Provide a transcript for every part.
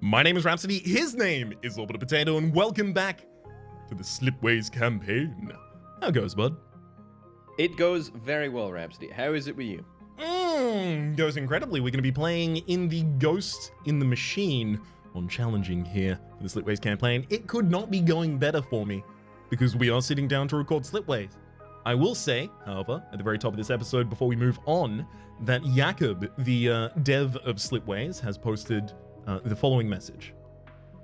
My name is Rhapsody, his name is Orbital Potato, and welcome back to the Slipways campaign. How goes, bud? It goes very well, Rhapsody. How is it with you? Goes incredibly. We're going to be playing in the Ghost in the Machine on challenging here for the Slipways campaign. It could not be going better for me because we are sitting down to record Slipways. I will say, however, at the very top of this episode, before we move on, that Jakob, the dev of Slipways, has posted the following message.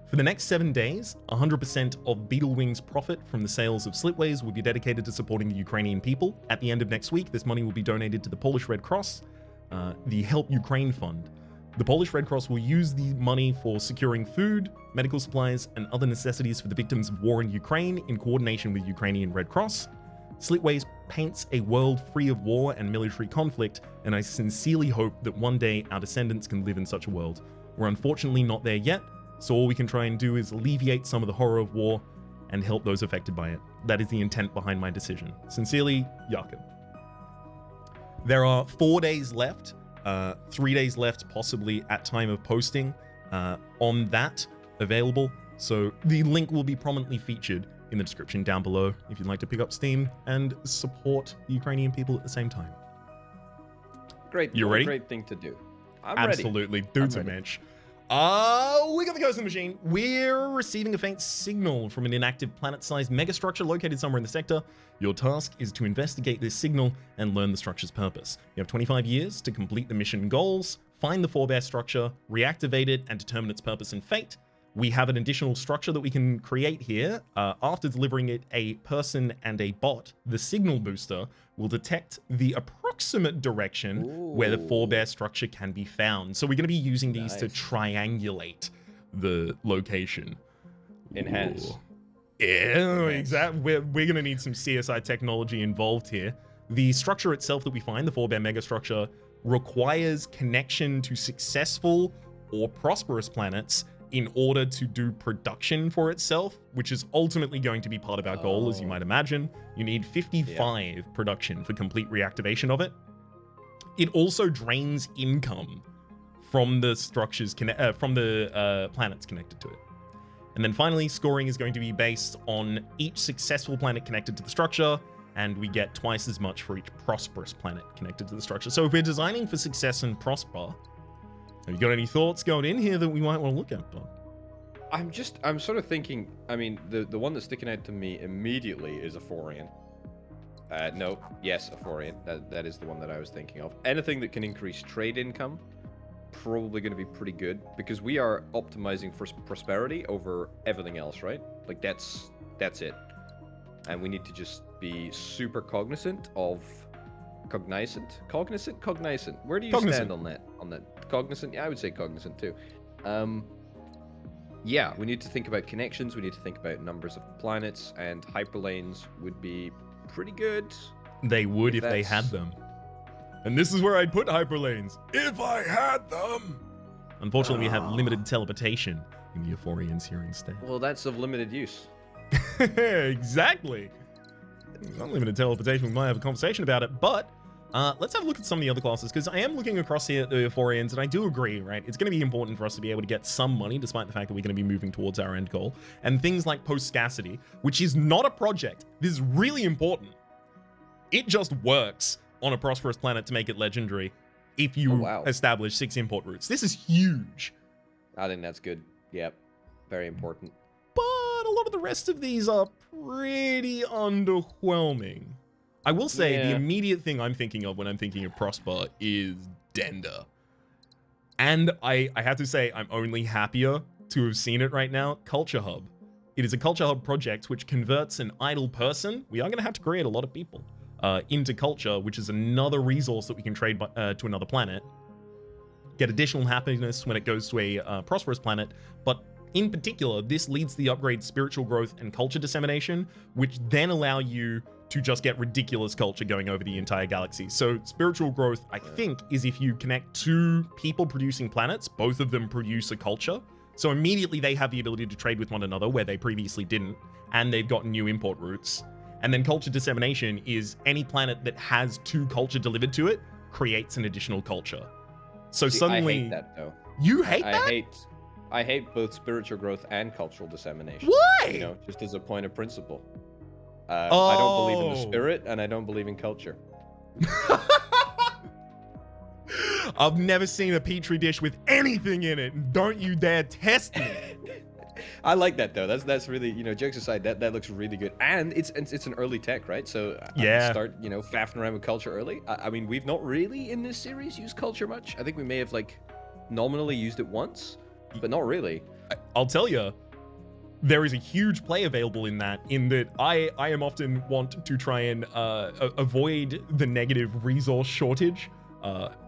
For the next 7 days, 100% of Beetlewing's profit from the sales of Slipways will be dedicated to supporting the Ukrainian people. At the end of next week, this money will be donated to the Polish Red Cross, the Help Ukraine Fund. The Polish Red Cross will use the money for securing food, medical supplies, and other necessities for the victims of war in Ukraine in coordination with Ukrainian Red Cross. Slipways paints a world free of war and military conflict, and I sincerely hope that one day our descendants can live in such a world. We're unfortunately not there yet, so all we can try and do is alleviate some of the horror of war and help those affected by it. That is the intent behind my decision. Sincerely, Jakob. There are 4 days left, 3 days left possibly at time of posting on that available. So the link will be prominently featured in the description down below if you'd like to pick up Steam and support the Ukrainian people at the same time. Great. You ready? Great thing to do. I'm Absolutely. ready. Dude's a mensch. We got the Ghost in the Machine. We're receiving a faint signal from an inactive planet-sized megastructure located somewhere in the sector. Your task is to investigate this signal and learn the structure's purpose. You have 25 years to complete the mission goals, find the forebear structure, reactivate it, and determine its purpose and fate. We have an additional structure that we can create here. After delivering it a person and a bot, the signal booster will detect the approximate direction where the forebear structure can be found. So we're going to be using these to triangulate the location. Enhance. Yeah, exactly. We're going to need some CSI technology involved here. The structure itself that we find, the forebear megastructure, requires connection to successful or prosperous planets in order to do production for itself, which is ultimately going to be part of our goal, as you might imagine. You need 55 production for complete reactivation of it. It also drains income from the structures, from the planets connected to it. And then finally, scoring is going to be based on each successful planet connected to the structure, and we get twice as much for each prosperous planet connected to the structure. So if we're designing for success and prosper, have you got any thoughts going in here that we might want to look at, Bob? I'm sort of thinking, I mean, the one that's sticking out to me immediately is a Phorian. No, yes, a Phorian. That is the one that I was thinking of. Anything that can increase trade income, probably going to be pretty good, because we are optimizing for prosperity over everything else, right? Like, that's it. And we need to just be super cognizant of... Cognizant? Where do you stand on that? Cognizant? Yeah, I would say cognizant too. Yeah, we need to think about connections. We need to think about numbers of planets, and hyperlanes would be pretty good. They would if they had them. And this is where I'd put hyperlanes. If I had them! Unfortunately, we have limited teleportation in the Euphorians here instead. Well, that's of limited use. Exactly. Unlimited teleportation, we might have a conversation about it, but let's have a look at some of the other classes, because I am looking across here at the Euphorians, and I do agree, right? It's going to be important for us to be able to get some money, despite the fact that we're going to be moving towards our end goal. And things like post-scarcity, which is not a project. This is really important. It just works on a prosperous planet to make it legendary if you establish 6 import routes. This is huge. I think that's good. Yep. Very important. But a lot of the rest of these are pretty underwhelming. I will say the immediate thing I'm thinking of when I'm thinking of Prosper is Dender. And I have to say, I'm only happier to have seen it right now. Culture Hub. It is a Culture Hub project which converts an idle person. We are going to have to create a lot of people into culture, which is another resource that we can trade to another planet. Get additional happiness when it goes to a prosperous planet. But in particular, this leads to the upgrade spiritual growth and culture dissemination, which then allow you to just get ridiculous culture going over the entire galaxy. So spiritual growth, I think, is if you connect 2 people producing planets, both of them produce a culture. So immediately they have the ability to trade with one another where they previously didn't, and they've gotten new import routes. And then culture dissemination is any planet that has 2 culture delivered to it creates an additional culture. So suddenly... I hate that, though. You hate that? I hate both spiritual growth and cultural dissemination. Why? You know, just as a point of principle. I Oh. don't believe in the spirit, and I don't believe in culture. I've never seen a petri dish with anything in it. And don't you dare test me. I like that though. That's really, you know, jokes aside, that looks really good, and it's an early tech, right? So I can start, you know, faffing around with culture early. I mean, we've not really in this series used culture much. I think we may have like nominally used it once, but not really. I'll tell you, there is a huge play available in that I am often want to try and avoid the negative resource shortage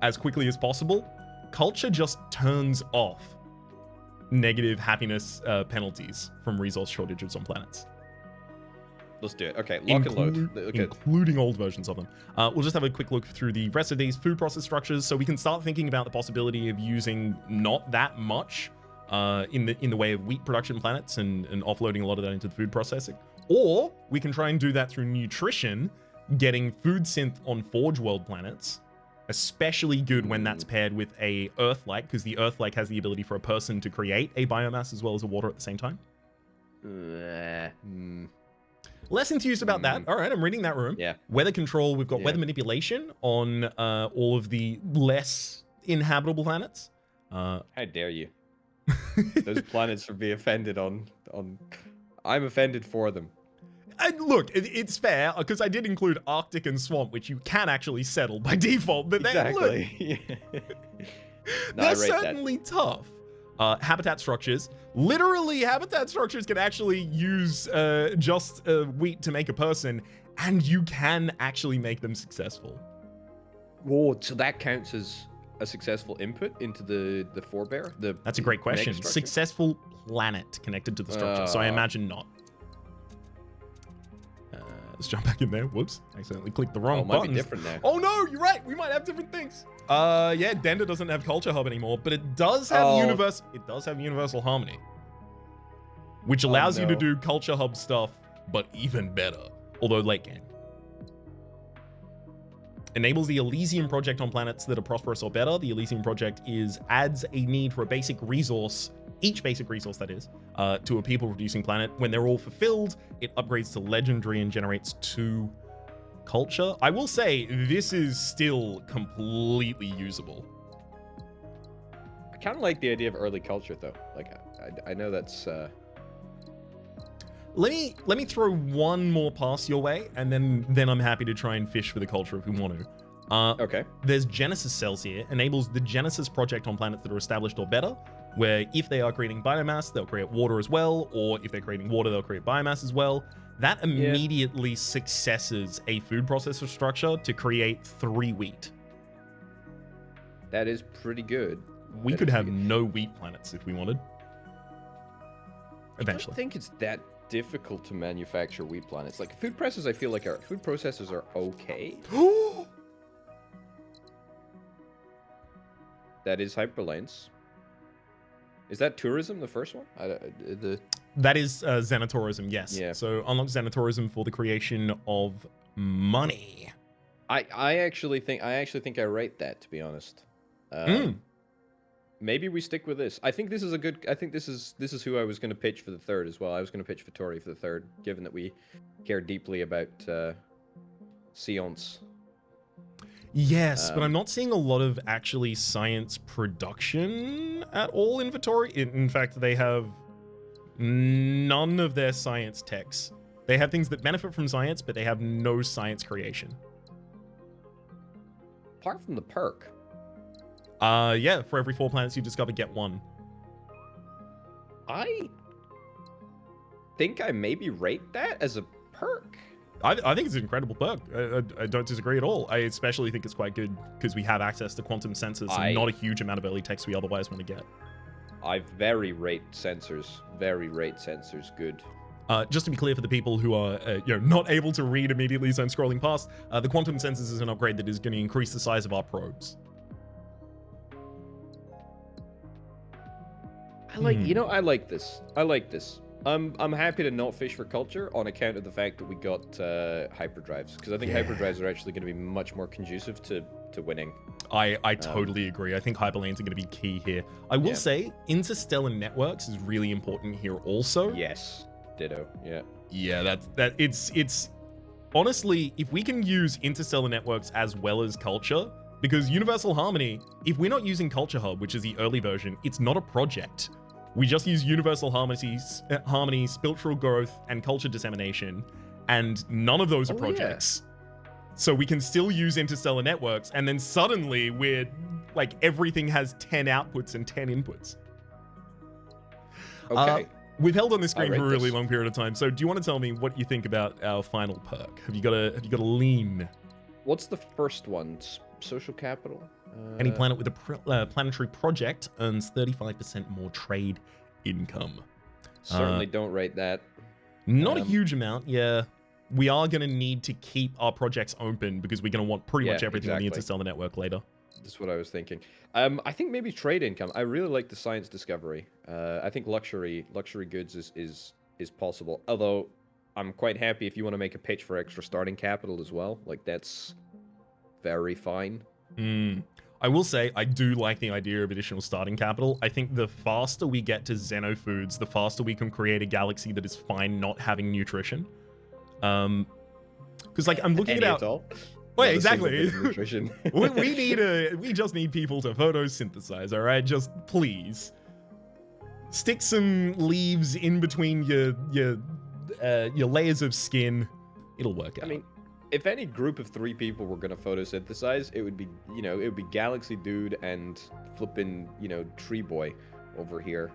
as quickly as possible. Culture just turns off negative happiness penalties from resource shortages on planets. Let's do it. Okay, lock and load. Okay. Including old versions of them. We'll just have a quick look through the rest of these food process structures so we can start thinking about the possibility of using not that much in the way of wheat production planets and offloading a lot of that into the food processing. Or we can try and do that through nutrition, getting food synth on Forge World planets. Especially good when that's paired with a Earth-like, because the Earth-like has the ability for a person to create a biomass as well as a water at the same time. Less enthused about that. All right, I'm reading that room. Yeah. Weather control, we've got weather manipulation on all of the less inhabitable planets. How dare you? Those planets would be offended on... I'm offended for them. And look, it's fair, because I did include Arctic and Swamp, which you can actually settle by default. But exactly. They're certainly tough. Habitat structures. Literally, habitat structures can actually use just wheat to make a person, and you can actually make them successful. Whoa, so that counts as a successful input into the forebear? That's a great question. Successful planet connected to the structure, so I imagine not. Let's jump back in there. Whoops. Accidentally clicked the wrong buttons. Might be different now. Oh no, you're right. We might have different things. Yeah, Dender doesn't have Culture Hub anymore, but it does have Universal Harmony. Which allows you to do Culture Hub stuff, but even better. Although late game. Enables the Elysium project on planets that are prosperous or better. The Elysium project adds a need for a basic resource, each basic resource that is, to a people-producing planet. When they're all fulfilled, it upgrades to Legendary and generates 2 culture. I will say, this is still completely usable. I kind of like the idea of early culture, though. Like, I know that's... Let me throw one more pass your way, and then I'm happy to try and fish for the culture if we want to. Okay. There's Genesis cells here. Enables the Genesis project on planets that are established or better, where if they are creating biomass, they'll create water as well, or if they're creating water, they'll create biomass as well. That immediately successes a food processor structure to create 3 wheat. That is pretty good. We could have no wheat planets if we wanted. Eventually. I don't think it's that difficult to manufacture wheat planets. Like food processors, I feel like our food processors are okay. That is hyperlanes. Is that tourism, the first one? That is Xenotourism, yes. Yeah. So unlock Xenotourism for the creation of money. I actually think I rate that, to be honest. Maybe we stick with this. I think this is a good. I think this is who I was going to pitch for the third as well. I was going to pitch Vittori for the third, given that we care deeply about science. Yes, but I'm not seeing a lot of actually science production at all in Vittori. In fact, they have none of their science techs. They have things that benefit from science, but they have no science creation. Apart from the perk. Yeah, for every 4 planets you discover, get 1. I think I maybe rate that as a perk. I think it's an incredible perk. I don't disagree at all. I especially think it's quite good because we have access to quantum sensors and not a huge amount of early techs we otherwise want to get. I very rate sensors good. Just to be clear for the people who are not able to read immediately as I'm scrolling past, the quantum sensors is an upgrade that is going to increase the size of our probes. I like this. I'm happy to not fish for culture on account of the fact that we got hyperdrives, because I think hyperdrives are actually going to be much more conducive to winning. I totally agree. I think hyperlanes are going to be key here. I will say interstellar networks is really important here also. Yes, ditto. Yeah. Yeah, it's honestly, if we can use interstellar networks as well as culture, because Universal Harmony, if we're not using Culture Hub, which is the early version, it's not a project. We just use Universal Harmony, spiritual growth, and culture dissemination, and none of those are projects. Yeah. So we can still use interstellar networks, and then suddenly we're like everything has 10 outputs and 10 inputs. Okay. We've held on this screen for a really long period of time. So do you want to tell me what you think about our final perk? Have you got a lean? What's the first one? Social capital? Any planet with a planetary project earns 35% more trade income. Certainly don't rate that. Not a huge amount, yeah. We are going to need to keep our projects open because we're going to want pretty much everything on the interstellar network later. That's what I was thinking. I think maybe trade income. I really like the science discovery. I think luxury goods is possible. Although I'm quite happy if you want to make a pitch for extra starting capital as well. Like that's very fine. I will say I do like the idea of additional starting capital. I think the faster we get to xenofoods, the faster we can create a galaxy that is fine not having nutrition. Because like I'm looking at our... Wait, exactly. we just need people to photosynthesize, all right? Just please stick some leaves in between your layers of skin. It'll work out. I mean, if any group of 3 people were gonna photosynthesize, it would be, it would be Galaxy Dude and flipping, Tree Boy over here.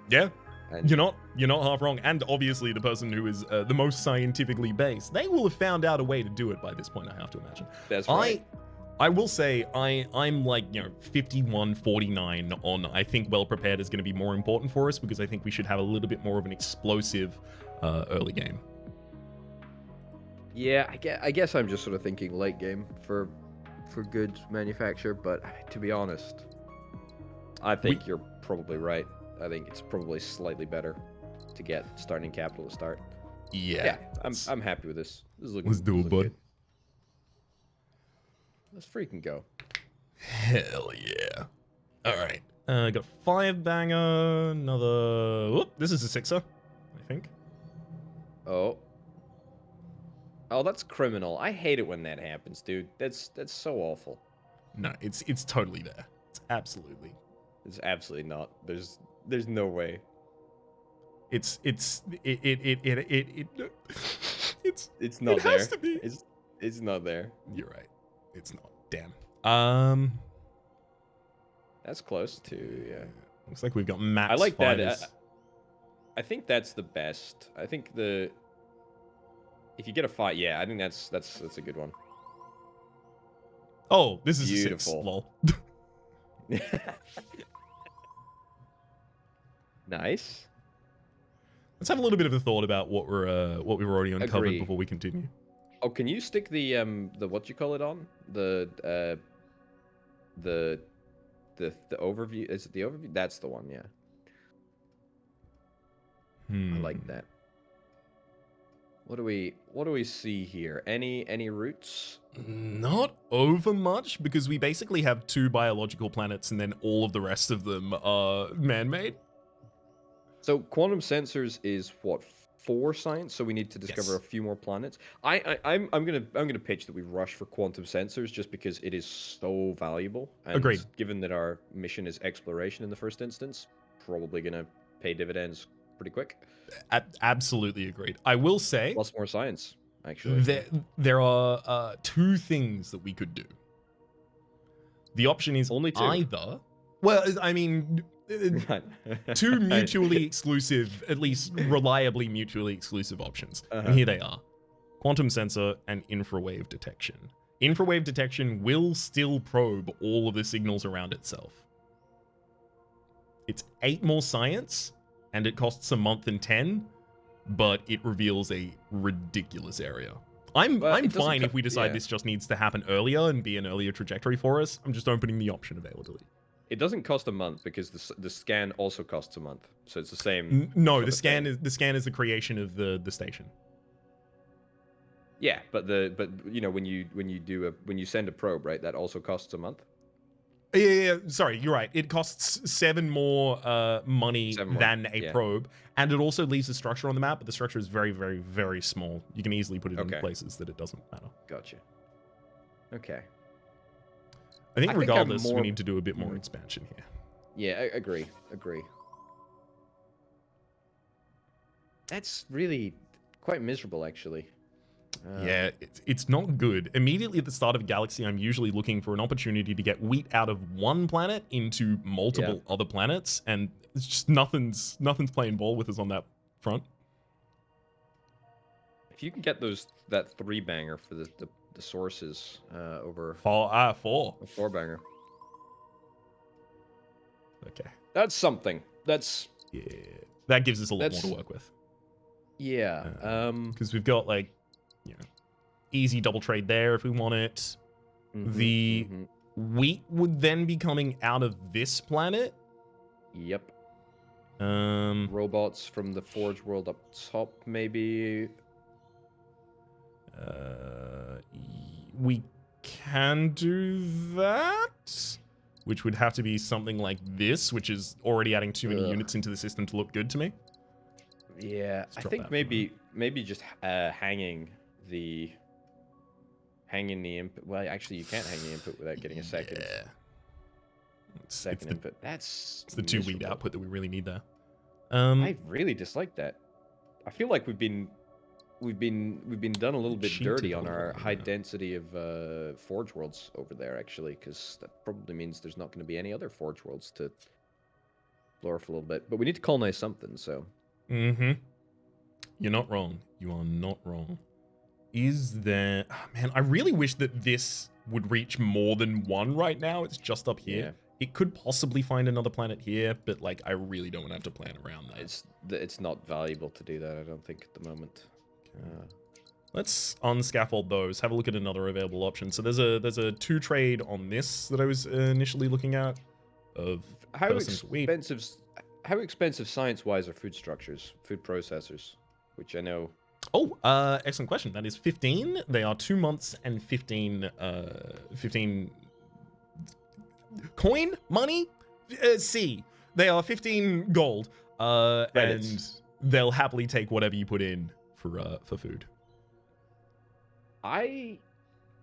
Yeah. And you're not half wrong, and obviously the person who is the most scientifically based, they will have found out a way to do it by this point. I have to imagine. That's right. I will say I'm like 51-49 on. I think well prepared is going to be more important for us because I think we should have a little bit more of an explosive early game. Yeah, I guess I'm just sort of thinking late game for goods manufacture, but to be honest, I think you're probably right. I think it's probably slightly better to get starting capital to start. Yeah, I'm happy with this. This is looking. Let's do it, bud. Good. Let's freaking go. Hell yeah! All right, got 5 banger. Another. Whoop, this is a 6er, I think. Oh, that's criminal. I hate it when that happens, dude. That's so awful. No, it's totally there. It's absolutely. It's absolutely not. There's no way. It's not there. It has to be. It's not there. You're right. It's not. Damn. That's close to Looks like we've got max. I like fighters. that. I think that's the best. I think if you get a fight, I think that's a good one. Oh, this is beautiful. A 6. Lol. Nice. Let's have a little bit of a thought about what we've already uncovered before we continue. Oh, can you stick the what you call it on the overview? Is it the overview? That's the one. Yeah. I like that. What do we see here? Any roots? Not over much because we basically have 2 biological planets and then all of the rest of them are man-made. So quantum sensors is what 4 science, so we need to discover a few more planets. I'm gonna pitch that we rush for quantum sensors just because it is so valuable. And agreed. Given that our mission is exploration in the first instance, probably gonna pay dividends pretty quick. Absolutely agreed. I will say plus more science. Actually, there are 2 things that we could do. The option is only 2. Either. Well, I mean. 2 mutually exclusive, at least reliably mutually exclusive options. And here they are. Quantum sensor and infrawave detection. Infrawave detection will still probe all of the signals around itself. It's 8 more science, and it costs a month and 10, but it reveals a ridiculous area. I'm fine if we decide this just needs to happen earlier and be an earlier trajectory for us. I'm just opening the option availability. It doesn't cost a month because the scan also costs a month, so it's the same. No, the scan is the creation of the station. Yeah, but when you send a probe, right, that also costs a month. Yeah. Sorry, you're right. It costs 7 more money 7 more, than a yeah. probe, and it also leaves a structure on the map, but the structure is very, very, very small. You can easily put it in Okay. places that it doesn't matter. Gotcha. Okay. I think I think I'm regardless, we more- need to do a bit more expansion here. Yeah, I agree. That's really quite miserable, actually. Yeah, it's not good. Immediately at the start of a galaxy, I'm usually looking for an opportunity to get wheat out of one planet into multiple other planets, and it's just nothing's playing ball with us on that front. If you can get that 3-banger for the sources over 4. a 4-banger. Okay. That's something. That's Yeah, that gives us a lot more to work with. Yeah. Because we've got like, you know, easy double trade there if we want it. The wheat would then be coming out of this planet. Yep. Um, Robots from the Forge world up top, maybe. We can do that, which would have to be something like this, which is already adding too many units into the system to look good to me. Yeah, I think maybe just hanging the input. Well, actually, you can't hang the input without getting a second input. It's the 2 wheat output that we really need there. I really dislike that. I feel like we've been done a little bit dirty on our high density of Forge worlds over there, actually, because that probably means there's not going to be any other Forge worlds to explore for a little bit. But we need to colonize something, so. You're not wrong. You are not wrong. Is there... Oh, man, I really wish that this would reach more than 1 right now. It's just up here. Yeah. It could possibly find another planet here, but like I really don't want to have to plan around that. It's not valuable to do that, I don't think, at the moment. Let's unscaffold those. Have a look at another available option. So there's a 2 trade on this that I was initially looking at. Of how expensive science-wise are food structures, food processors, which I know. Oh, excellent question. That is 15. They are 2 months and 15 coin money. C. They are 15 gold. And they'll happily take whatever you put in for food. I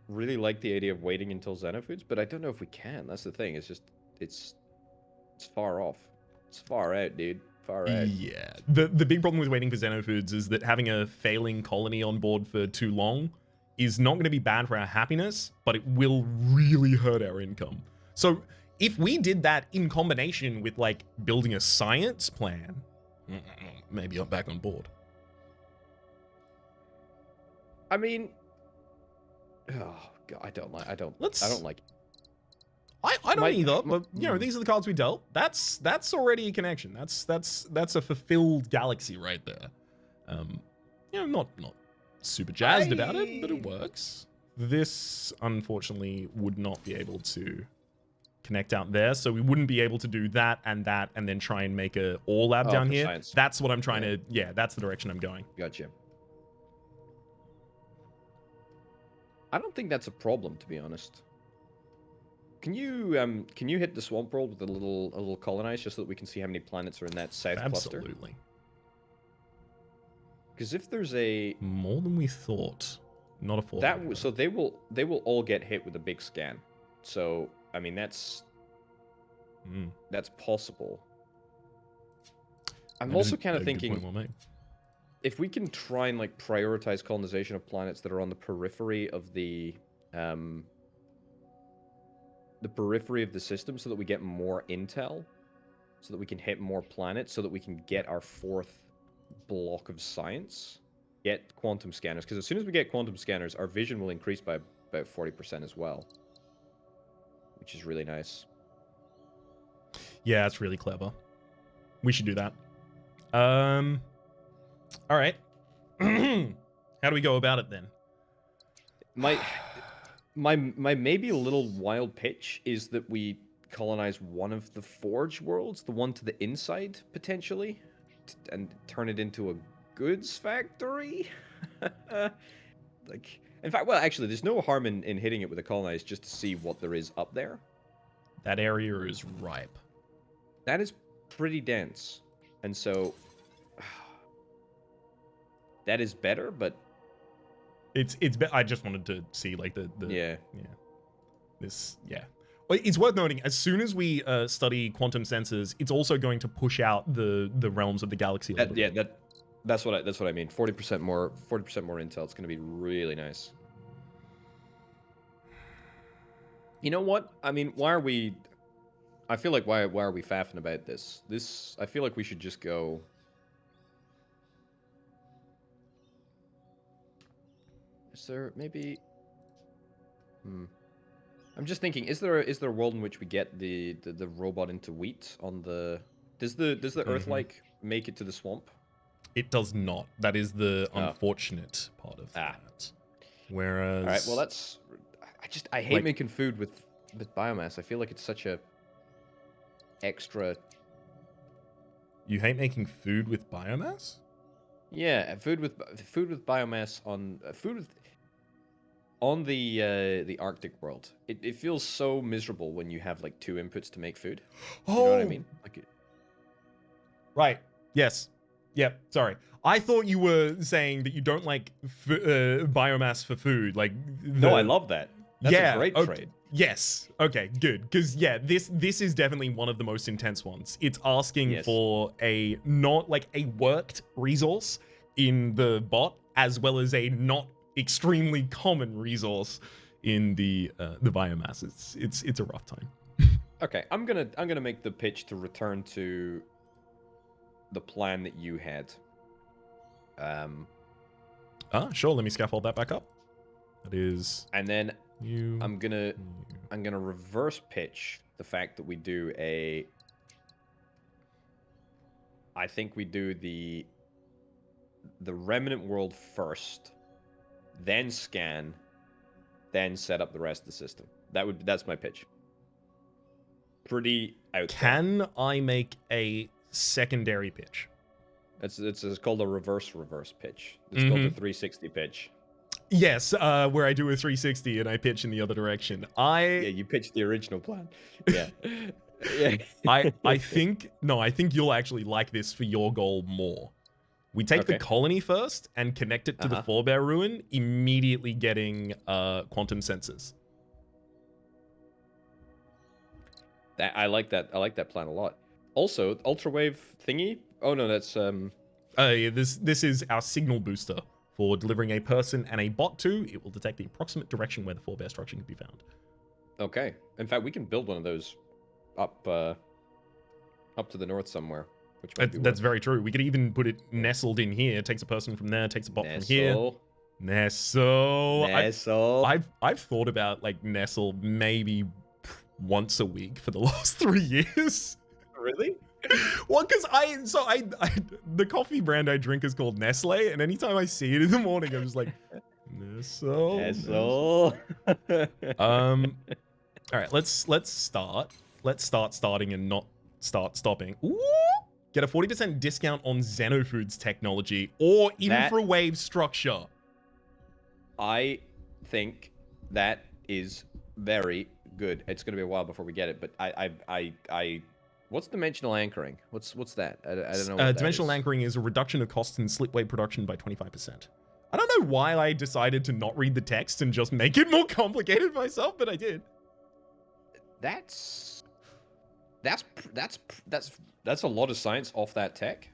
really like the idea of waiting until Xenofoods, but I don't know if we can. That's the thing. It's just it's far off. It's far out, dude. Far out. Yeah. The big problem with waiting for Xenofoods is that having a failing colony on board for too long is not going to be bad for our happiness, but it will really hurt our income. So if we did that in combination with like building a science plan, maybe I'm back on board. I mean, oh god, I don't like it. I don't either, but you know, these are the cards we dealt. That's already a connection. That's a fulfilled galaxy right there. You know, not super jazzed about it, but it works. This unfortunately would not be able to connect out there, so we wouldn't be able to do that, and then try and make a all lab down here. Science. That's what I'm trying to. Yeah, that's the direction I'm going. Gotcha. I don't think that's a problem, to be honest. Can you hit the swamp world with a little colonize just so that we can see how many planets are in that south cluster? Absolutely. Because if there's more than we thought, not a 4. So they will all get hit with a big scan. So I mean that's possible. I'm also kind of thinking if we can try and like prioritize colonization of planets that are on the periphery of the system, so that we get more intel, so that we can hit more planets, so that we can get our 4th block of science, get quantum scanners. Because as soon as we get quantum scanners, our vision will increase by about 40% as well, which is really nice. Yeah, it's really clever. We should do that. All right. How do we go about it then? My maybe a little wild pitch is that we colonize one of the Forge worlds, the one to the inside, potentially, and turn it into a goods factory. Like, in fact, well, actually, there's no harm in hitting it with a colonize just to see what there is up there. That area is ripe. That is pretty dense. And so that is better, but I just wanted to see like the yeah. This, yeah. It's worth noting, as soon as we study quantum sensors, it's also going to push out the realms of the galaxy a little bit. That's what I mean. 40% more intel. It's going to be really nice. You know what? I mean, I feel like why are we faffing about this? I feel like we should just go. Is there maybe? I'm just thinking. Is there a world in which we get the robot into wheat on the? Does the Earth like make it to the swamp? It does not. That is the unfortunate part of that. Whereas, all right. Well, that's. I hate making food with biomass. I feel like it's such a extra. You hate making food with biomass? Yeah, food with biomass on the Arctic world. It feels so miserable when you have like 2 inputs to make food. You know what I mean? Like right. Yes. Yep. Sorry. I thought you were saying that you don't like biomass for food. Like no, I love that. That's a great trait. Yes. Okay, good. Because yeah, this is definitely one of the most intense ones. It's asking for a not like a worked resource in the bot, as well as a not extremely common resource in the biomass. It's a rough time. Okay, I'm gonna make the pitch to return to the plan that you had. Sure. Let me scaffold that back up. That is. And then I'm gonna reverse pitch the fact that we do a. I think we do the remnant world first, then scan, then set up the rest of the system. That's my pitch. Pretty out there. Can I make a secondary pitch? It's called a reverse pitch. It's called a 360 pitch. Yes, where I do a 360 and I pitch in the other direction. Yeah, you pitched the original plan. Yeah. Yeah. I think you'll actually like this for your goal more. We take the colony first and connect it to the forebear ruin, immediately getting quantum sensors. I like that. I like that plan a lot. Also, ultrawave thingy. Oh no, that's yeah, this is our signal booster for delivering a person and a bot to. It will detect the approximate direction where the forebear structure can be found. Okay. In fact, we can build one of those up to the north somewhere. That's very true. We could even put it nestled in here. Takes a person from there, takes a bot from here. Nestle. I've thought about like Nestle maybe once a week for the last 3 years. Really? Well, because the coffee brand I drink is called Nestle, and anytime I see it in the morning, I'm just like, Nestle. All right, let's start. Let's start starting and not start stopping. Ooh! Get a 40% discount on Xenofoods technology or infrawave structure. I think that is very good. It's going to be a while before we get it, but I what's dimensional anchoring? What's that? I don't know. What dimensional anchoring is a reduction of costs in slipway production by 25%. I don't know why I decided to not read the text and just make it more complicated myself, but I did. That's a lot of science off that tech.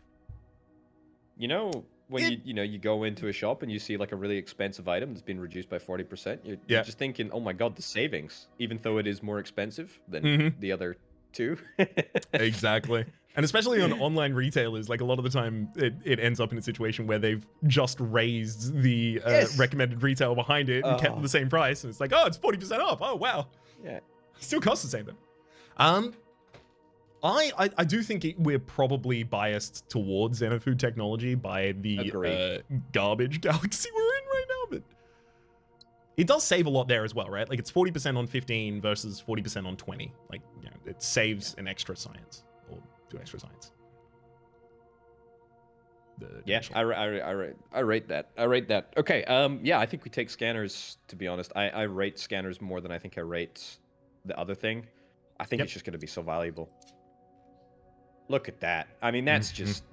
You know, when you go into a shop and you see like a really expensive item that's been reduced by 40%, you're just thinking, oh my god, the savings, even though it is more expensive than the other two. Exactly. And especially on online retailers, like a lot of the time it ends up in a situation where they've just raised the recommended retail behind it and kept the same price. And it's like, oh, it's 40% off. Oh, wow. Yeah. Still costs the same though. I do think we're probably biased towards Xenofood technology by the garbage galaxy we're in right now, but it does save a lot there as well, right? Like it's 40% on 15 versus 40% on 20. Like, you know, it saves an extra science or 2 extra science. Yeah, I rate that. I rate that. Okay, yeah, I think we take scanners, to be honest. I rate scanners more than I think I rate the other thing. I think it's just going to be so valuable. Look at that. I mean, that's just...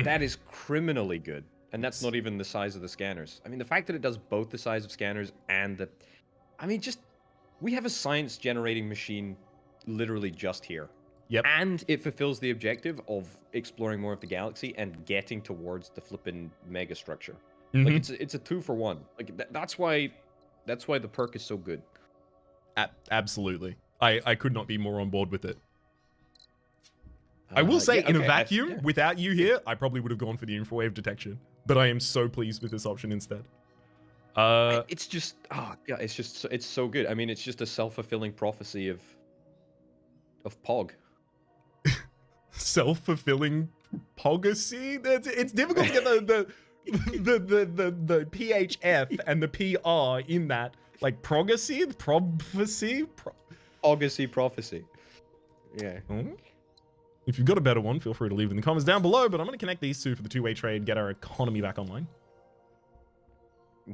that is criminally good. And that's not even the size of the scanners. I mean, the fact that it does both the size of scanners and the... I mean, just... We have a science-generating machine literally just here. Yep. And it fulfills the objective of exploring more of the galaxy and getting towards the flippin' mega structure. Like, it's a 2-for-1. Like, that's why the perk is so good. Absolutely. I could not be more on board with it. I will say, in a vacuum, without you here, I probably would have gone for the infrawave detection. But I am so pleased with this option instead. It's just, it's so good. I mean, it's just a self-fulfilling prophecy of Pog. Self-fulfilling pogacy? It's difficult to get the PHF and the PR in that. Like, progacy? Prophecy? Pogacy prophecy. Yeah. If you've got a better one, feel free to leave it in the comments down below, but I'm going to connect these two for the two-way trade, get our economy back online.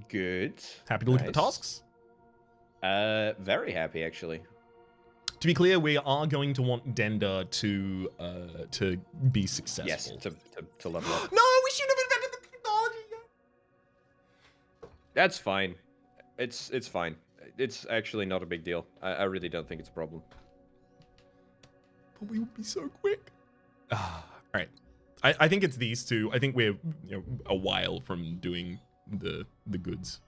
Good. Happy to look at the tasks? Very happy, actually. To be clear, we are going to want Dender to be successful. Yes, to level up. No, we should have invented the technology yet. That's fine. It's fine. It's actually not a big deal. I really don't think it's a problem. But we would be so quick. All right. I think it's these two. I think we're a while from doing the goods.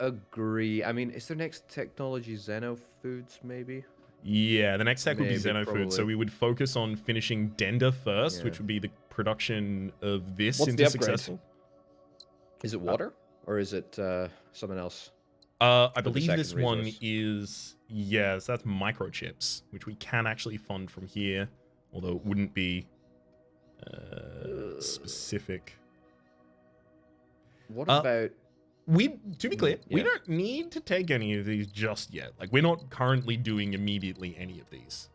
Agree. I mean, is their next technology Xeno Foods, maybe? Yeah, the next tech would be Xeno Foods. So we would focus on finishing Dender first, which would be the production of this into successful. Is it water? Or is it something else? I believe this one is... Yes, that's microchips, which we can actually fund from here, although it wouldn't be specific. What about... To be clear, we don't need to take any of these just yet. Like, we're not currently doing immediately any of these.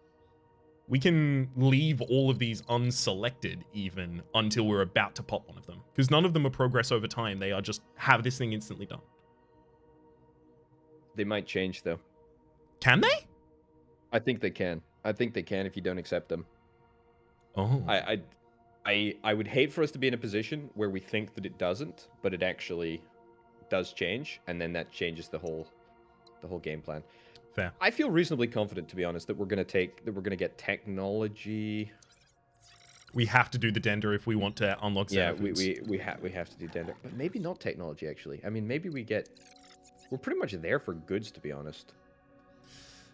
We can leave all of these unselected even until we're about to pop one of them. Because none of them are progress over time. They are just have this thing instantly done. They might change, though. Can they? I think they can. I think they can if you don't accept them. Oh. I would hate for us to be in a position where we think that it doesn't, but it actually does change, and then that changes the whole game plan. Fair. I feel reasonably confident, to be honest, that we're gonna get technology. We have to do the Dender if we want to unlock Xeno Foods. we have to do Dender, but maybe not technology actually. I mean, maybe we're pretty much there for goods, to be honest.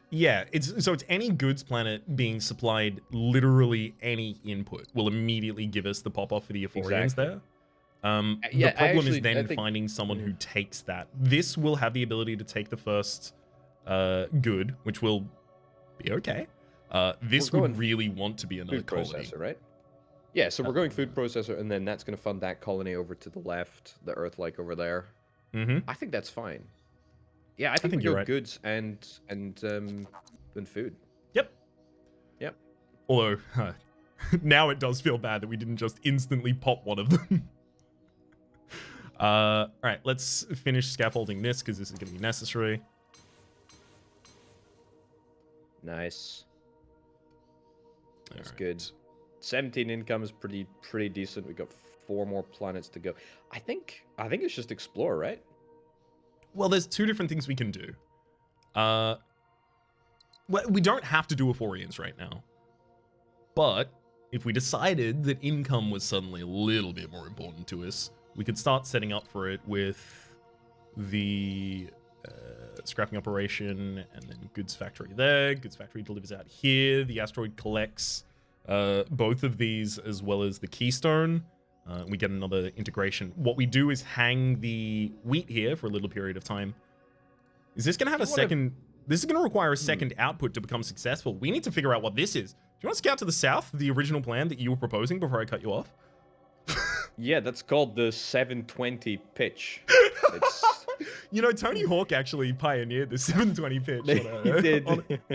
Yeah, it's any goods planet being supplied literally any input will immediately give us the pop off for the Euphorians there. The problem is then finding someone who takes that. This will have the ability to take the first good, which will be okay. This would really want to be another colony. Processor, right? Yeah, so we're going food processor, and then that's going to fund that colony over to the left, the Earth-like over there. I think that's fine. Yeah, I think we go right. Goods and food. Yep. Yep. Although now it does feel bad that we didn't just instantly pop one of them. All right, let's finish scaffolding this because this is going to be necessary. Nice. That's good. 17 income is pretty decent. We got 4 more planets to go. I think it's just explore, right? Well, there's 2 different things we can do. Well, we don't have to do Euphorians right now. But if we decided that income was suddenly a little bit more important to us, we could start setting up for it with the scrapping operation and then goods factory there. Goods factory delivers out here. The asteroid collects both of these as well as the keystone. We get another integration. What we do is hang the wheat here for a little period of time. Is this going to have a second... This is going to require a second output to become successful. We need to figure out what this is. Do you want to scout to the south, the original plan that you were proposing before I cut you off? Yeah, that's called the 720 pitch. You know, Tony Hawk actually pioneered the 720 pitch he did.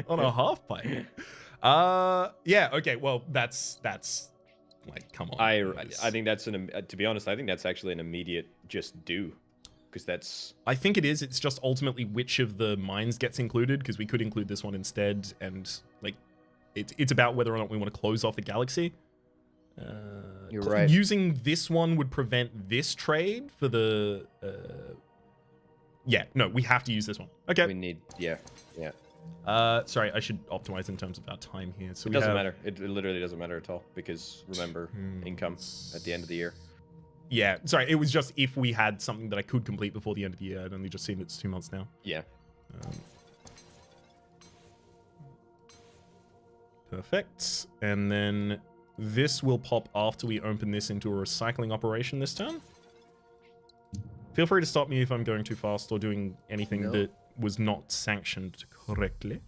on a half pipe. Yeah, okay, well, that's like, come on. I think that's to be honest, I think that's actually an immediate just do. Because that's... I think it is. It's just ultimately which of the mines gets included, because we could include this one instead, and like it's about whether or not we want to close off the galaxy. You're right. Using this one would prevent this trade for the... yeah, no, we have to use this one. Okay. We need... Yeah. Sorry, I should optimize in terms of our time here. So it doesn't matter. It literally doesn't matter at all, because remember, income at the end of the year. Yeah, sorry, it was just if we had something that I could complete before the end of the year. I'd only just seen it's 2 months now. Yeah. Perfect. And then this will pop after we open this into a recycling operation this turn. Feel free to stop me if I'm going too fast or doing anything that was not sanctioned correctly.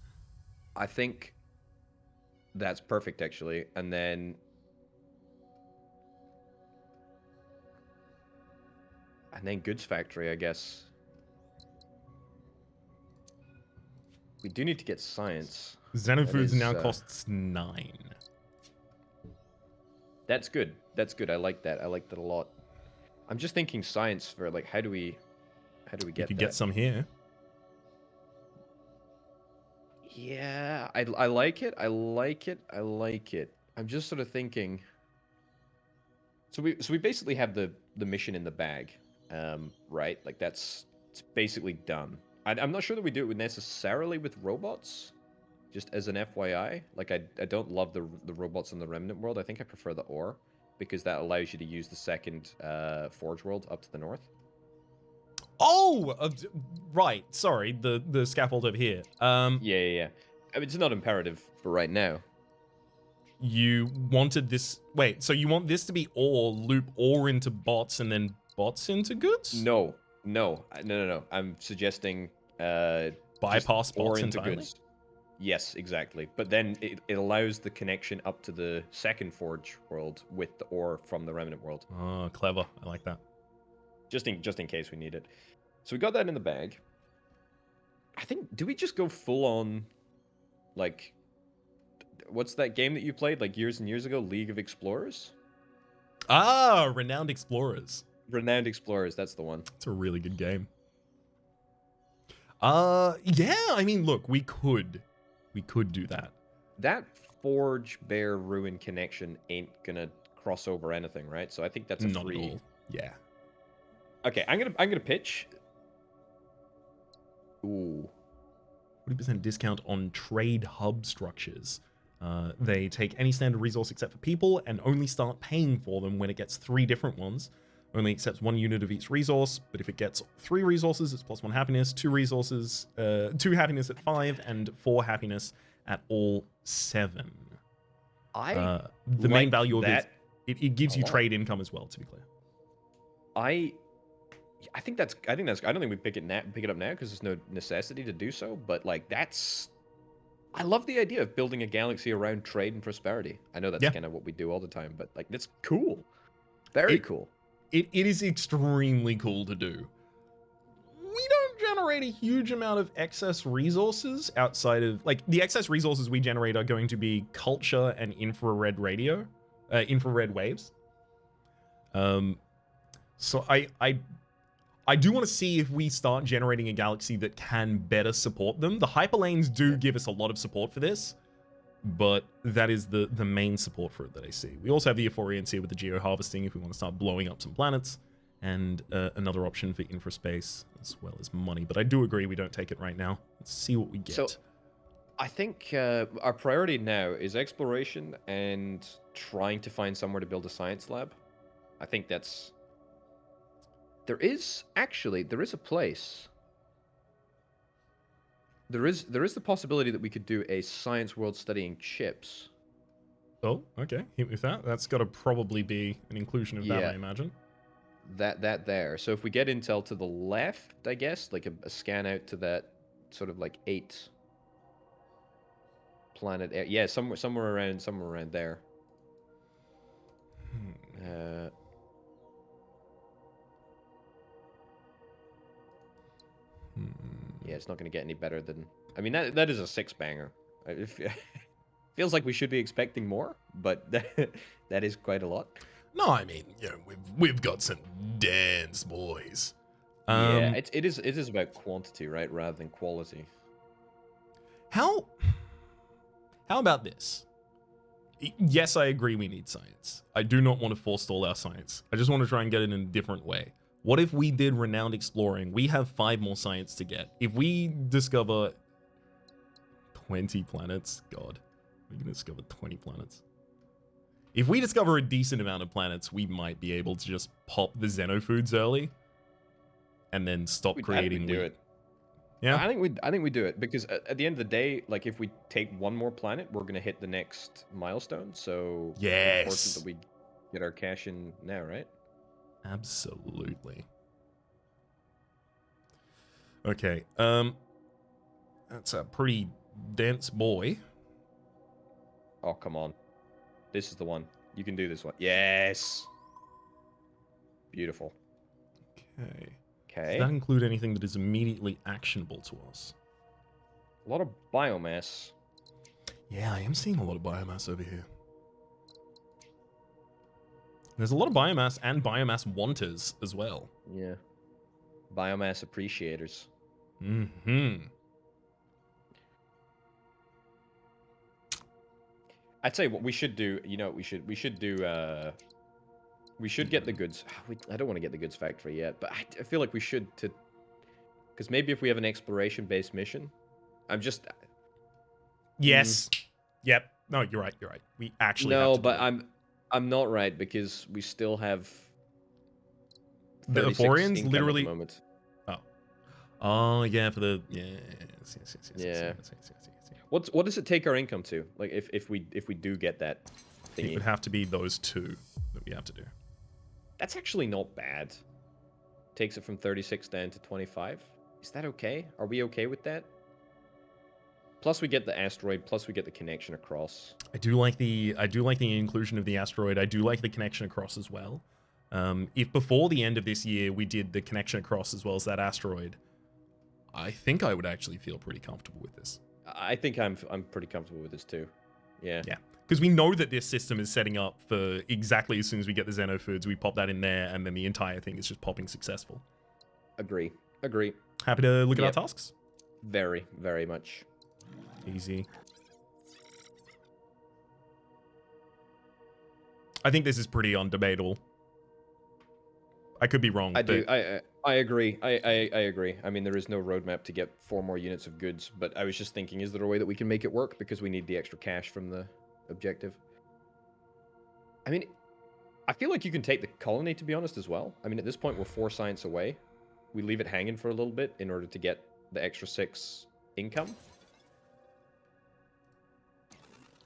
I think that's perfect, actually. And then... goods factory, I guess. We do need to get science. Xenofoods now costs 9. That's good. That's good. I like that. I like that a lot. I'm just thinking science for like how do we get that? You could get some here. Yeah, I like it. I like it. I like it. I'm just sort of thinking. So we basically have the mission in the bag, right? Like it's basically done. I'm not sure that we do it necessarily with robots. Just as an FYI, like I don't love the robots in the Remnant world. I think I prefer the ore because that allows you to use the second Forge world up to the north. Oh, right. Sorry, the scaffold over here. Yeah. I mean, it's not imperative for right now. You wanted this... Wait, so you want this to be ore, loop ore into bots, and then bots into goods? No. I'm suggesting bypass bots into entirely? goods. Yes, exactly. But then it allows the connection up to the second Forge world with the ore from the Remnant world. Oh, clever. I like that. Just in case we need it. So we got that in the bag. I think, do we just go full on, like, what's that game that you played like years and years ago? League of Explorers? Ah, Renowned Explorers. Renowned Explorers, that's the one. It's a really good game. Yeah, I mean, look, we could do that. That Forge Bear Ruin connection ain't gonna cross over anything, right? So I think that's a Not free. at all. Yeah. Okay, I'm gonna pitch. Ooh. 40% discount on trade hub structures. They take any standard resource except for people and only start paying for them when it gets 3 different ones. Only accepts 1 unit of each resource, but if it gets 3 resources, it's +1 happiness, 2 resources, 2 happiness at 5, and 4 happiness at all 7. The main value of it gives you trade income as well, to be clear. I don't think we pick it up now because there's no necessity to do so, but like I love the idea of building a galaxy around trade and prosperity. I know that's kind of what we do all the time, but like that's cool. Very cool. It is extremely cool to do. We don't generate a huge amount of excess resources outside of, like, the excess resources we generate are going to be culture and infrared waves. So I do want to see if we start generating a galaxy that can better support them. The hyperlanes do give us a lot of support for this, but that is the main support for it that I see. We also have the Euphorians here with the geo-harvesting if we want to start blowing up some planets, and another option for infraspace as well as money. But I do agree we don't take it right now. Let's see what we get. So I think our priority now is exploration and trying to find somewhere to build a science lab. I think that's... There is a place. There is the possibility that we could do a science world studying chips. Oh, okay. Hit me with that. That's got to probably be an inclusion of that, I imagine. That there. So if we get intel to the left, I guess, like a scan out to that sort of like 8 planet. Yeah, somewhere around there. Yeah, it's not going to get any better than... I mean, that is a 6-banger. It feels like we should be expecting more, but that is quite a lot. No, I mean, you know, we've got some dance, boys. Yeah, it is about quantity, right, rather than quality. How about this? Yes, I agree we need science. I do not want to forestall our science. I just want to try and get it in a different way. What if we did renowned exploring? We have 5 more science to get. If we discover 20 planets, God, we're gonna discover 20 planets. If we discover a decent amount of planets, we might be able to just pop the xenofoods early and then stop creating. I think we do it. Yeah. I think we do it because at the end of the day, like if we take one more planet, we're gonna hit the next milestone. So Yes. it's important that we get our cash in now, right? Absolutely. Okay. That's a pretty dense boy. Oh, come on. This is the one. You can do this one. Yes. Beautiful. Okay. Okay. Does that include anything that is immediately actionable to us? A lot of biomass. Yeah, I am seeing a lot of biomass over here. There's a lot of biomass and biomass wanters as well. Yeah. Biomass appreciators. Mm-hmm. I'd say what we should do, you know, we should get the goods. I don't want to get the goods factory yet, but I feel like we should because maybe if we have an exploration-based mission, I'm just. Yes. Yep. No, you're right. You're right. We actually have No, to but do it. I'm not right because we still have. The 36 Ephorians income literally. At the moment. Oh, yeah, for the Yeah. What does it take our income to? Like if we do get that thingy. It would have to be those 2 that we have to do. That's actually not bad. Takes it from 36 down to 25. Is that okay? Are we okay with that? Plus we get the asteroid, plus we get the connection across. I do like the inclusion of the asteroid. I do like the connection across as well. If before the end of this year we did the connection across as well as that asteroid, I think I would actually feel pretty comfortable with this. I think I'm pretty comfortable with this too. Yeah. Yeah. Because we know that this system is setting up for exactly as soon as we get the xenofoods, we pop that in there, and then the entire thing is just popping successful. Agree. Happy to look at our tasks? Very, very much. Easy. I think this is pretty undebatable. I could be wrong. I agree. I agree. I mean, there is no roadmap to get 4 more units of goods, but I was just thinking, is there a way that we can make it work because we need the extra cash from the objective? I mean, I feel like you can take the colony, to be honest, as well. I mean, at this point, we're 4 science away. We leave it hanging for a little bit in order to get the extra 6 income.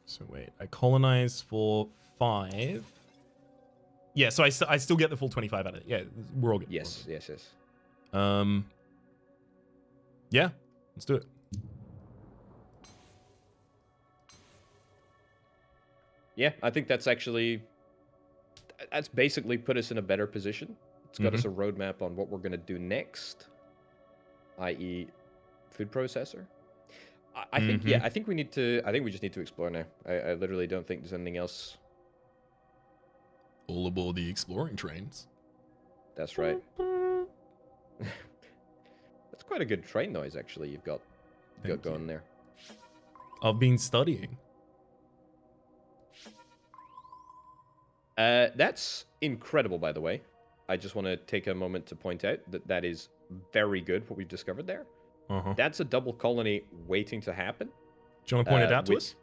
So wait, I colonize for 5. Yeah, so I still get the full 25 out of it. Yeah, we're all good. Yes. Yeah, let's do it. Yeah, I think that's basically put us in a better position. It's got us a roadmap on what we're going to do next, i.e. food processor. I think, I think we just need to explore now. I literally don't think there's anything else. All aboard the exploring trains. That's right. That's quite a good train noise, actually, you've got going there. I've been studying. That's incredible, by the way. I just want to take a moment to point out that is very good, what we've discovered there. That's a double colony waiting to happen. Do you want to point it out to us?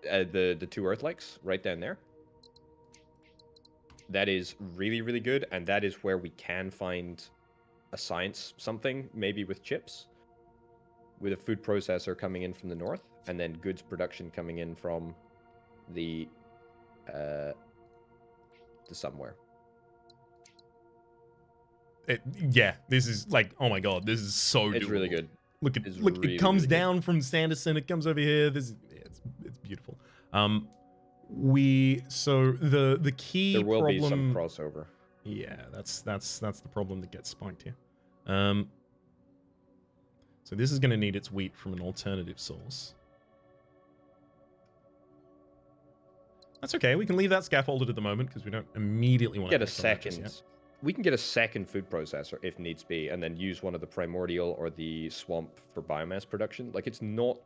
The 2 Earthlikes right down there. That is really, really good, and that is where we can find a science something, maybe with chips, with a food processor coming in from the north, and then goods production coming in from the somewhere. Yeah, this is like, oh my god, this is so It's doable. really good. Look, Really, it comes really down from Sanderson, it comes over here. It's beautiful. The key there will problem, be some crossover. Yeah, that's the problem that gets spiked here. So this is going to need its wheat from an alternative source. That's okay. We can leave that scaffolded at the moment because we don't immediately want to Get a second. we can get a second food processor if needs be, and then use one of the primordial or the swamp for biomass production. Like it's not.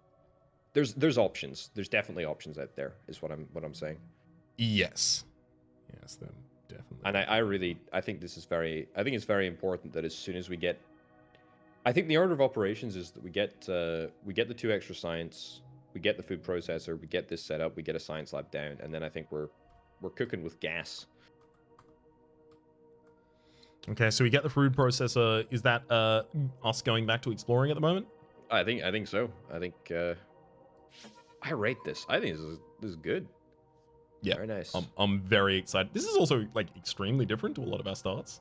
There's options. There's definitely options out there. Is what I'm saying. Yes. Yes, then definitely. And I think this is I think it's very important that as soon as we get, I think the order of operations is that we get the 2 extra science, we get the food processor, we get this set up, we get a science lab down, and then I think we're cooking with gas. Okay, so we get the food processor. Is that us going back to exploring at the moment? I think so. I think I rate this. I think this is good. Yeah, very nice. I'm very excited. This is also like extremely different to a lot of our starts.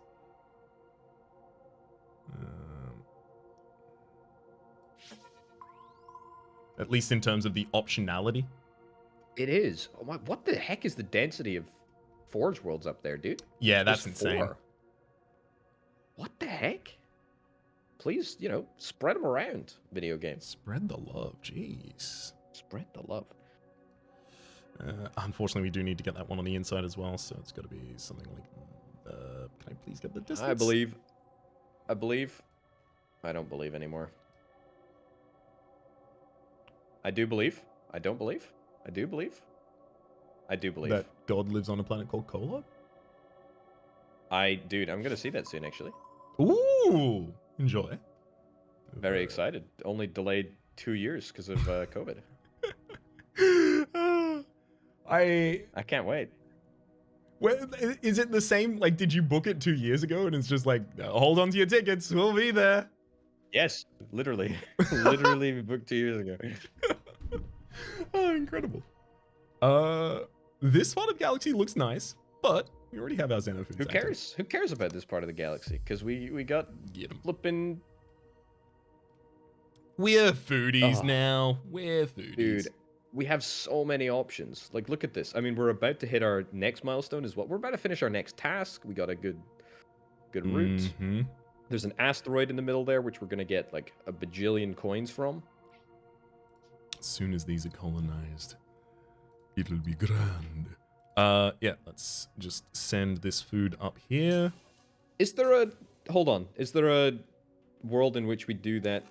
At least in terms of the optionality. It is. Oh my, what the heck is the density of Forge Worlds up there, dude? Yeah, that's There's insane. 4. What the heck? Please, spread them around, video games. Spread the love, jeez. Spread the love. Unfortunately, we do need to get that one on the inside as well, so it's got to be something like... can I please get the distance? I believe. I don't believe anymore. I do believe. I don't believe. I do believe. I do believe. That God lives on a planet called Kolob? Dude, I'm going to see that soon, actually. Ooh! Enjoy. Very excited. Only delayed 2 years because of COVID. I can't wait. Well, is it the same? Like, did you book it 2 years ago and it's just like, hold on to your tickets, we'll be there? Yes, literally. Literally booked 2 years ago. Oh, incredible. This part of the galaxy looks nice, but we already have our Xenofoods. Who cares? Who cares about this part of the galaxy? Because we got flipping... We're foodies now. We're foodies. Dude, we have so many options. Like, look at this. I mean, we're about to hit our next milestone as well. We're about to finish our next task. We got a good route. Mm-hmm. There's an asteroid in the middle there, which we're going to get, like, a bajillion coins from. As soon as these are colonized, it'll be grand. Yeah, let's just send this food up here. Is there a... Hold on. Is there a world in which we do that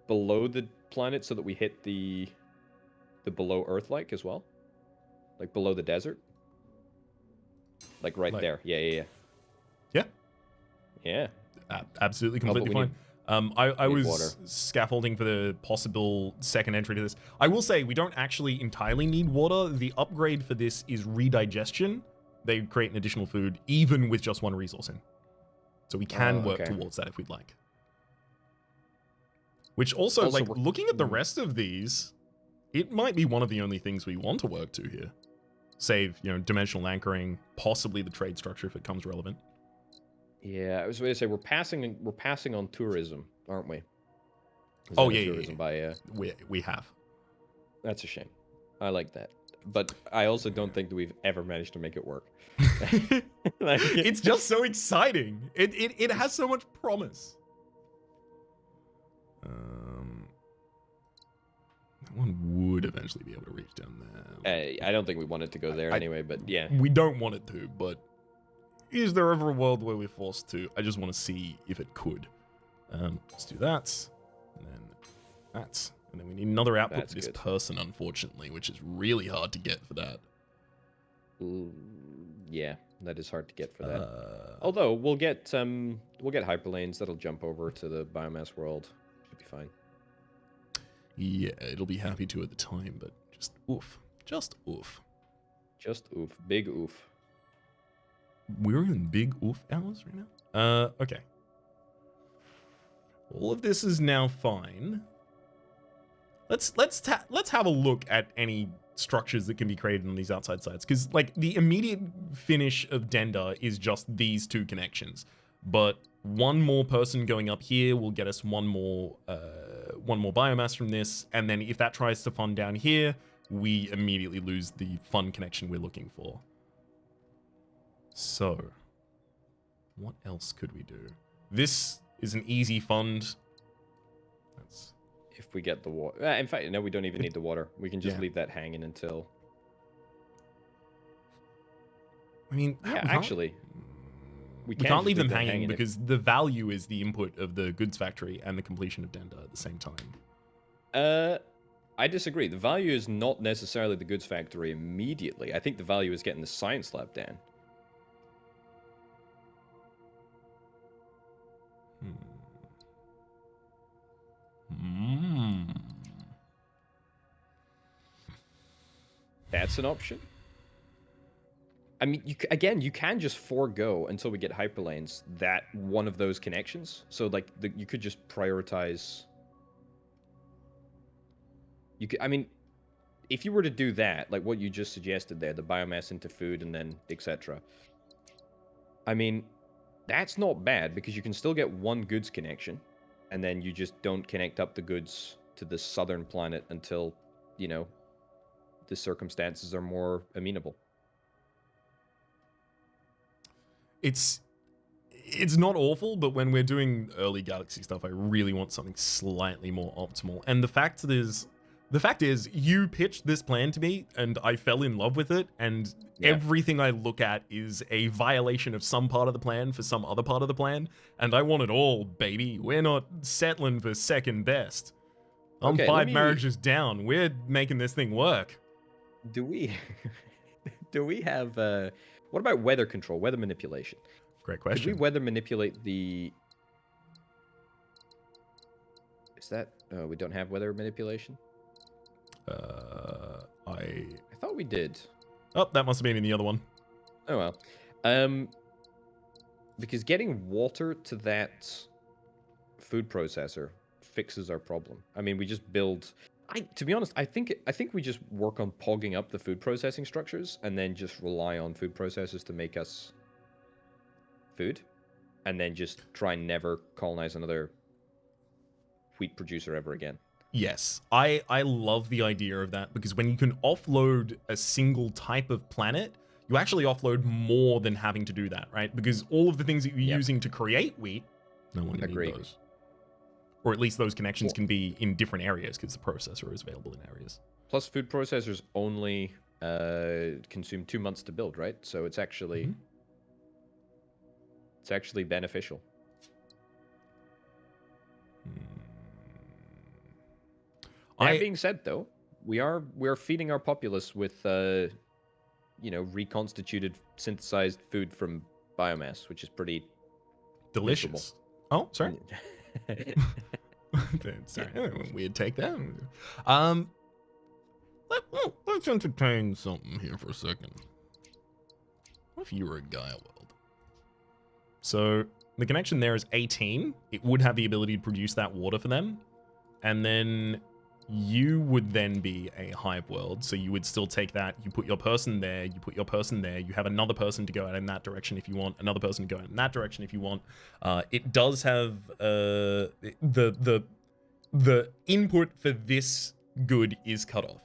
below the planet so that we hit the below Earth-like as well? Like below the desert? Like right there. Yeah. Yeah. Absolutely, completely fine. I was water. Scaffolding for the possible second entry to this. I will say we don't actually entirely need water. The upgrade for this is redigestion. They create an additional food even with just one resource in. So we can work towards that if we'd like. Which also like, looking at the rest of these, it might be one of the only things we want to work to here. Save, dimensional anchoring, possibly the trade structure if it comes relevant. Yeah, I was going to say we're passing on tourism, aren't we? Oh yeah, tourism by we have. That's a shame. I like that, but I also don't think that we've ever managed to make it work. It's just so exciting. It has so much promise. That one would eventually be able to reach down there. I don't think we want it to go there anyway, but yeah. We don't want it to, but is there ever a world where we're forced to? I just want to see if it could. Let's do that, and then that, and then we need another output for this person, unfortunately, which is really hard to get for that. Yeah, that is hard to get for that. Although we'll get hyperlanes that'll jump over to the biomass world. Should be fine. Yeah, it'll be happy to at the time, but just oof. Just oof. Just oof. Big oof. We're in big oof hours right now? Okay. All of this is now fine. Let's have a look at any structures that can be created on these outside sides, because like the immediate finish of Denda is just these 2 connections, but one more person going up here will get us one more biomass from this, and then if that tries to fund down here, we immediately lose the fun connection we're looking for. So, what else could we do? This is an easy fund. That's... If we get the water. In fact, no, we don't even need the water. We can just leave that hanging until... I mean... Yeah, actually... We can't can't just leave them them hanging because the value is the input of the goods factory and the completion of Denda at the same time. I disagree. The value is not necessarily the goods factory immediately. I think the value is getting the science lab down. That's an option. I mean, you can just forego until we get hyperlanes that one of those connections. So like you could just prioritize. I mean, if you were to do that, like what you just suggested there, the biomass into food and then etc. I mean, that's not bad because you can still get one goods connection, and then you just don't connect up the goods to the southern planet until, you know, the circumstances are more amenable. It's not awful, but when we're doing early Galaxy stuff, I really want something slightly more optimal. And the fact is, you pitched this plan to me, and I fell in love with it, and everything I look at is a violation of some part of the plan for some other part of the plan, and I want it all, baby. We're not settling for second best. I'm 5 marriages down. We're making this thing work. Do we have what about weather control, weather manipulation? Great question. Could we weather manipulate the... Is that... Oh, we don't have weather manipulation? I thought we did. Oh, that must have been in the other one. Oh, well. Because getting water to that food processor fixes our problem. I mean, we just build... to be honest, I think we just work on pogging up the food processing structures and then just rely on food processors to make us food, and then just try and never colonize another wheat producer ever again. Yes, I love the idea of that, because when you can offload a single type of planet, you actually offload more than having to do that, right? Because all of the things that you're using to create wheat, no longer need those. Or at least those connections can be in different areas because the processor is available in areas. Plus, food processors only consume 2 months to build, right? So it's actually it's actually beneficial. That being said, though, we're feeding our populace with you know, reconstituted, synthesized food from biomass, which is pretty delicious. miserable. Oh, sorry. Sorry, weird take there. Let's entertain something here for a second. What if you were a Gaia world? So the connection there is 18. It would have the ability to produce that water for them, and then you would then be a hive world. So you would still take that, you put your person there, you put your person there, you have another person to go out in that direction if you want, another person to go out in that direction if you want. It does have the input for this good is cut off.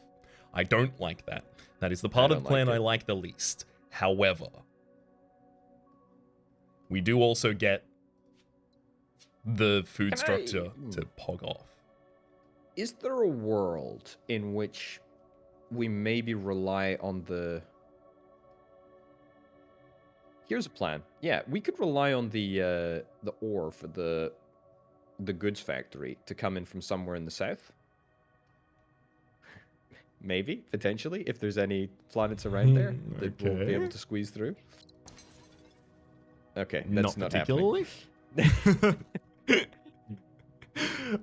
I don't like that. That is the part of the plan I like the least. However, we do also get the food structure to pog off. Is there a world in which we maybe rely on the... Here's a plan. Yeah, we could rely on the ore for the goods factory to come in from somewhere in the south. Maybe, potentially, if there's any planets around there that we'll be able to squeeze through. Okay, that's not particularly.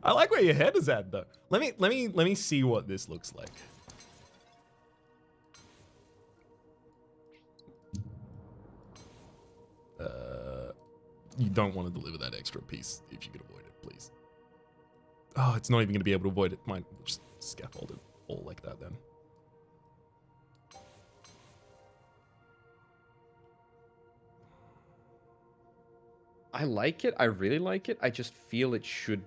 I like where your head is at, though. Let me see what this looks like. You don't want to deliver that extra piece if you could avoid it, please. Oh, it's not even going to be able to avoid it. Might just scaffold it all like that then. I like it. I really like it. I just feel it should...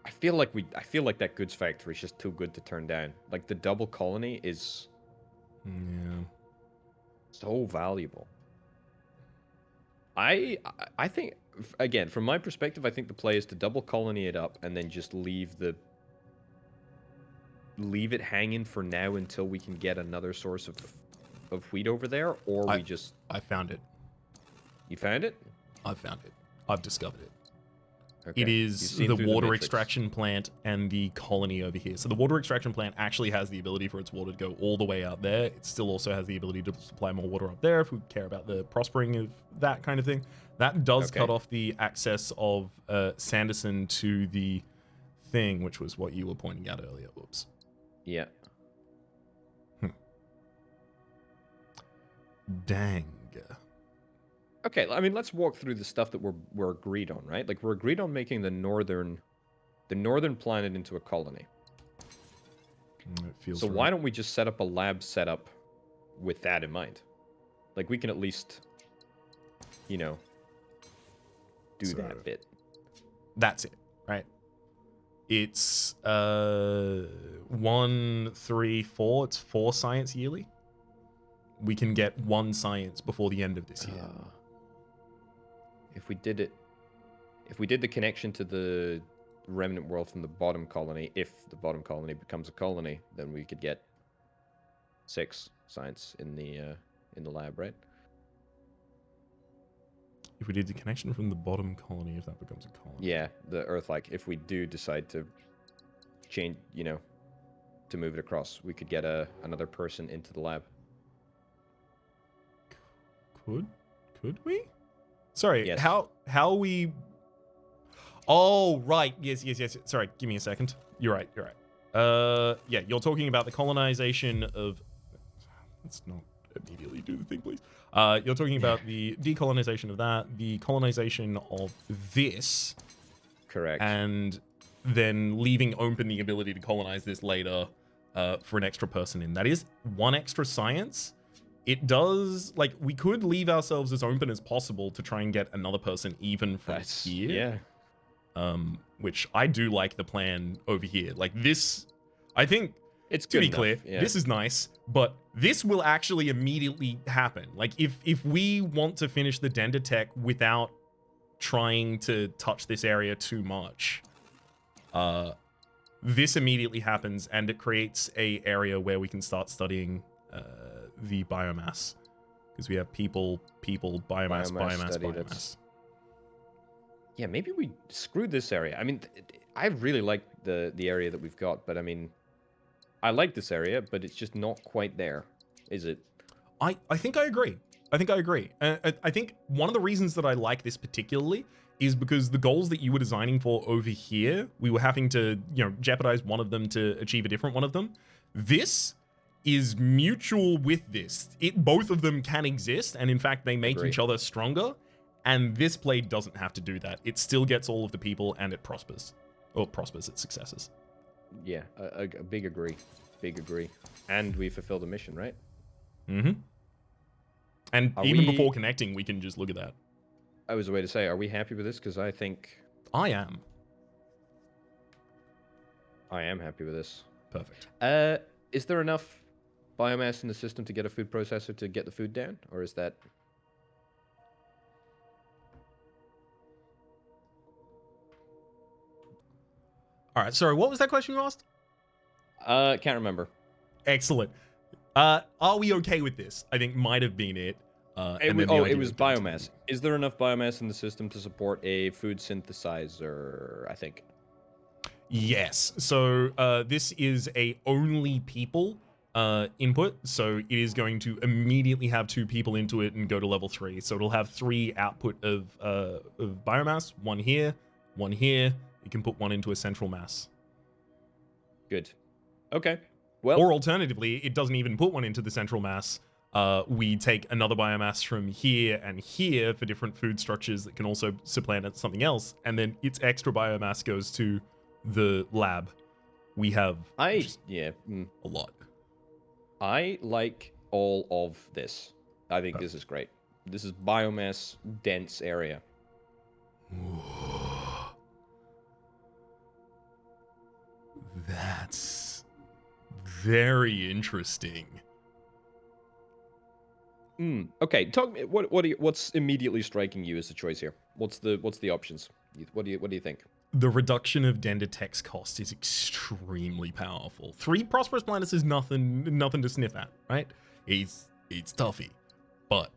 I feel like that goods factory is just too good to turn down. Like, the double colony is... Yeah. So valuable. I think, again, from my perspective, I think the play is to double colony it up and then just leave it hanging for now until we can get another source of wheat over there, or I found it. You found it? I've found it. I've discovered it. Okay. It You've is seen the through water matrix. extraction plant and the colony over here. So the water extraction plant actually has the ability for its water to go all the way out there. It still also has the ability to supply more water up there if we care about the prospering of that kind of thing. That does Okay. cut off the access of Sanderson to the thing, which was what you were pointing out earlier. Oops. Yeah. Dang. Okay, I mean, let's walk through the stuff that we're agreed on, right? Like, we're agreed on making the northern planet into a colony. It feels So right. why don't we just set up a lab setup with that in mind? Like, we can at least, you know, do So- that bit. That's it, right? It's 1, 3, 4. It's 4 science yearly. We can get 1 science before the end of this year. If we did the connection to the remnant world from the bottom colony, if the bottom colony becomes a colony, then we could get 6 science in the lab, right? If we did the connection from the bottom colony, if that becomes a colony. Yeah, the Earth, like, if we do decide to change, you know, to move it across, we could get another person into the lab. Could we? Sorry, Yes. how we... Oh, right. Yes. Sorry, give me a second. You're right. Yeah, you're talking about the colonization of... Let's not immediately do the thing, please. You're talking about the decolonization of that, the colonization of this, Correct. and then leaving open the ability to colonize this later for an extra person in. That is 1 extra science. It does, like, we could leave ourselves as open as possible to try and get another person even from here. Yeah. Which I do like the plan over here. Like, this, I think, It's to good be enough, clear, yeah. this is nice, but this will actually immediately happen. Like, if we want to finish the Dendrotech without trying to touch this area too much, this immediately happens, and it creates a area where we can start studying the biomass, because we have people, biomass, study, biomass. that's- Yeah, maybe we screw this area. I mean, I really like the area that we've got, but I mean, I like this area, but it's just not quite there, is it? I think I agree. I think one of the reasons that I like this particularly is because the goals that you were designing for over here, we were having to, you know, jeopardize one of them to achieve a different one of them. This is mutual with this. Both of them can exist, and in fact, they make Agree. each other stronger. And this play doesn't have to do that. It still gets all of the people, and it prospers. Or prospers its successes. Yeah, a big agree. Big agree. And we fulfilled the mission, right? Mm-hmm. And Are even we- before connecting, we can just look at that. I was a way to say, are we happy with this? Because I think I am. I am happy with this. Perfect. Is there enough biomass in the system to get a food processor to get the food down? Or is that... All right, sorry, what was that question you asked? Can't remember. Excellent. Are we okay with this? I think might have been it. It was biomass. Is there enough biomass in the system to support a food synthesizer, I think? Yes. So this is a only people input. So it is going to immediately have 2 people into it and go to level 3. So it'll have 3 output of biomass. 1 here, 1 here. You can put 1 into a central mass. Good. Okay. Well, Or alternatively, it doesn't even put 1 into the central mass. We take another biomass from here and here for different food structures that can also supplant something else, and then its extra biomass goes to the lab. We have a lot. I like all of this. I think this is great. This is biomass dense area. That's very interesting. Okay, talk me. What's immediately striking you as the choice here? What's the options? What do you think? The reduction of Dendrotech's cost is extremely powerful. 3 prosperous planets is nothing to sniff at, right? It's toughy, but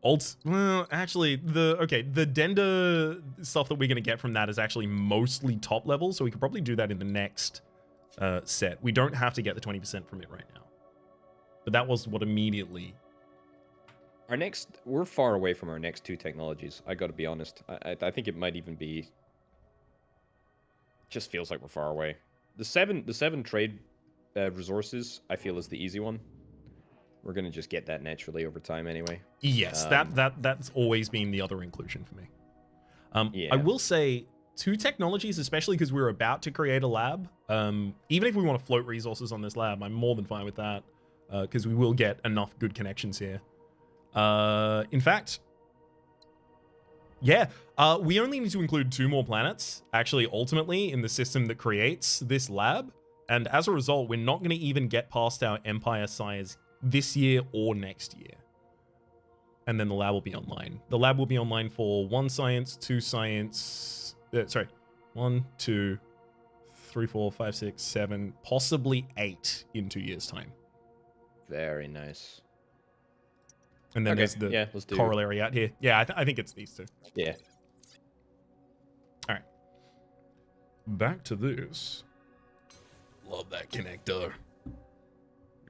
Well, actually, the Dender stuff that we're going to get from that is actually mostly top level, so we could probably do that in the next set. We don't have to get the 20% from it right now. But that was what immediately... We're far away from our next two technologies, I gotta be honest. I think it might even be... Just feels like we're far away. The seven trade resources, I feel, is the easy one. We're gonna just get that naturally over time anyway. Yes, that's always been the other inclusion for me. Yeah. I will say, two technologies, especially because we're about to create a lab, even if we want to float resources on this lab, I'm more than fine with that, because we will get enough good connections here. In fact, yeah, we only need to include 2 more planets, actually, ultimately, in the system that creates this lab. And as a result, we're not going to even get past our Empire size this year or next year. And then the lab will be online. The lab will be online for 1 science, 2 science... 1, 2, 3, 4, 5, 6, 7, possibly 8 in 2 years' time. Very nice. And then there's the corollary out here. Yeah, I think it's these 2. Yeah. All right. Back to this. Love that connector.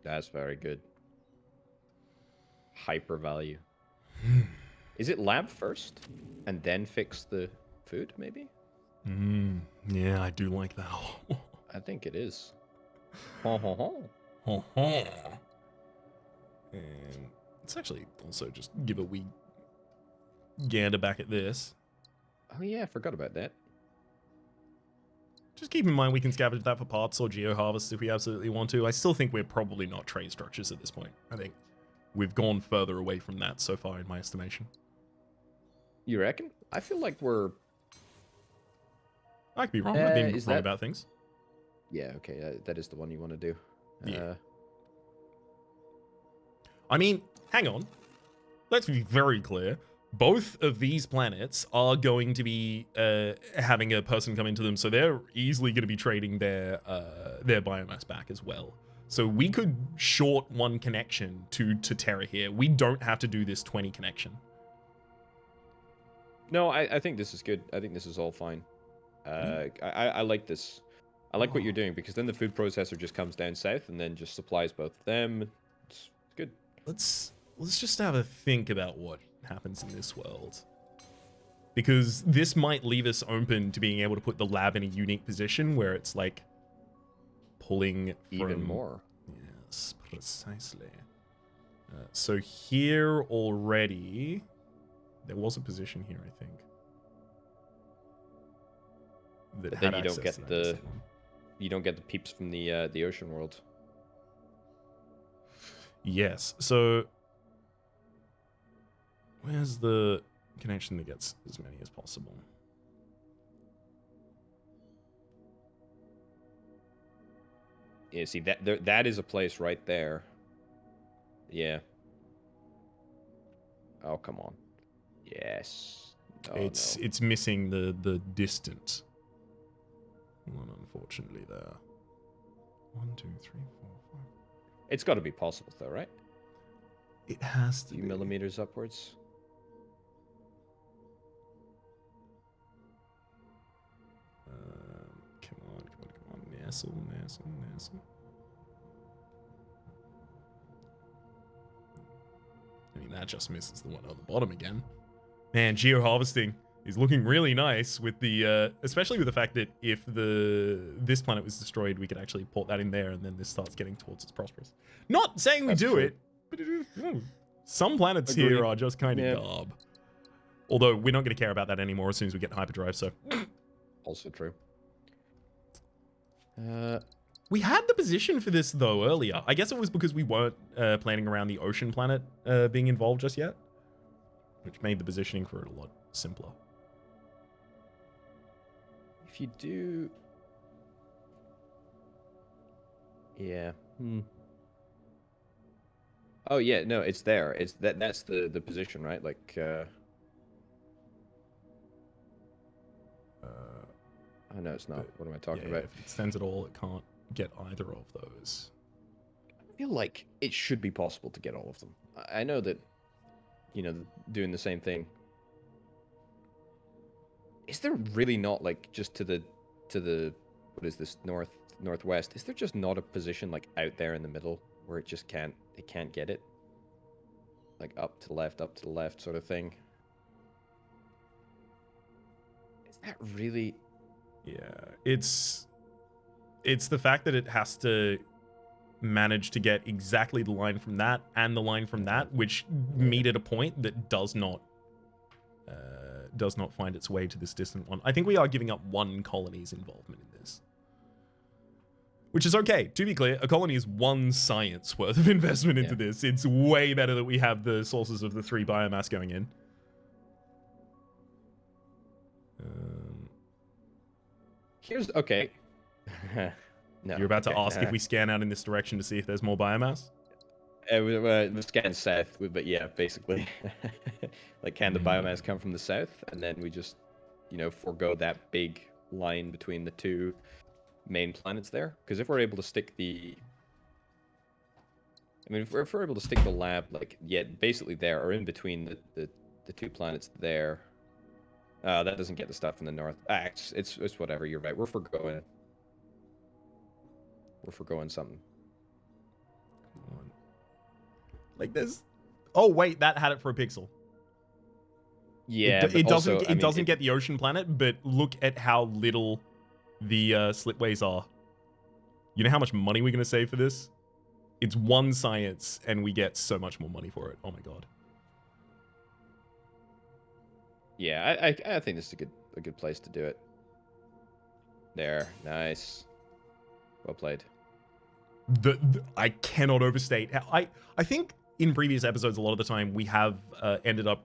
That's very good. Hyper value. Is it lab first and then fix the food, maybe? Yeah, I do like that. I think it is. And let's actually also just give a wee gander back at this. Oh yeah, I forgot about that. Just keep in mind we can scavenge that for parts or geo-harvest if we absolutely want to. I still think we're probably not trade structures at this point. I think we've gone further away from that so far in my estimation. You reckon? I feel like we're... I could be wrong. I've been wrong about things. Yeah, okay. That is the one you want to do. Yeah. I mean, hang on. Let's be very clear. Both of these planets are going to be having a person come into them, so they're easily going to be trading their biomass back as well. So we could short 1 connection to Terra here. We don't have to do this 20 connection. No, I think this is good. I think this is all fine. I like this. I like what you're doing, because then the food processor just comes down south and then just supplies both of them. It's good. Let's just have a think about what happens in this world, because this might leave us open to being able to put the lab in a unique position where it's like pulling even more. Yes, precisely. So here already, there was a position here, I think. But then you don't get the peeps from the ocean world. Yes. So where's the connection that gets as many as possible? Yeah, see that is a place right there. Yeah. Oh, come on. Yes. Oh, it's missing the distance. One, unfortunately, there. 1, 2, 3, 4, 5. It's got to be possible, though, right? It has to be. Millimeters upwards. Come on. Nestle. I mean, that just misses the one on the bottom again. Man, geo-harvesting is looking really nice with the, especially with the fact that if this planet was destroyed, we could actually port that in there, and then this starts getting towards its prosperous. Not saying we do it, but some planets here are just kind of garb. Although we're not going to care about that anymore as soon as we get hyperdrive, so. Also true. We had the position for this, though, earlier. I guess it was because we weren't planning around the ocean planet being involved just yet, which made the positioning for it a lot simpler. If you do... Yeah. Oh, yeah, no, it's there. That's the position, right? Like, oh, no, it's not. What am I talking about? If it extends at all, it can't get either of those. I feel like it should be possible to get all of them. I know that you know, doing the same thing. Is there really not, like, just to the what is this, northwest? Is there just not a position like out there in the middle where it just can't get it? Like up to the left sort of thing. Is that really? Yeah, it's the fact that it has to manage to get exactly the line from that and the line from that, which meet at a point that does not find its way to this distant one. I think we are giving up one colony's involvement in this, which is okay. To be clear, a colony is one science worth of investment into this. It's way better that we have the sources of the 3 biomass going in. Here's okay. No, You're about to ask if we scan out in this direction to see if there's more biomass? We scan south, but yeah, basically. Like, can the biomass come from the south? And then we just, you know, forego that big line between the 2 main planets there. Because if we're able to stick the... I mean, if we're able to stick the lab, like, yeah, basically there, or in between the 2 planets there. That doesn't get the stuff from the north. It's whatever, you're right. We're forgoing something. Like this. Oh wait, that had it for a pixel. Yeah, it doesn't. Also, it doesn't get the ocean planet, but look at how little the slipways are. You know how much money we're gonna save for this? It's 1 science, and we get so much more money for it. Oh my god. Yeah, I think this is a good place to do it. There, nice. Well played. I cannot overstate how I think in previous episodes a lot of the time we have ended up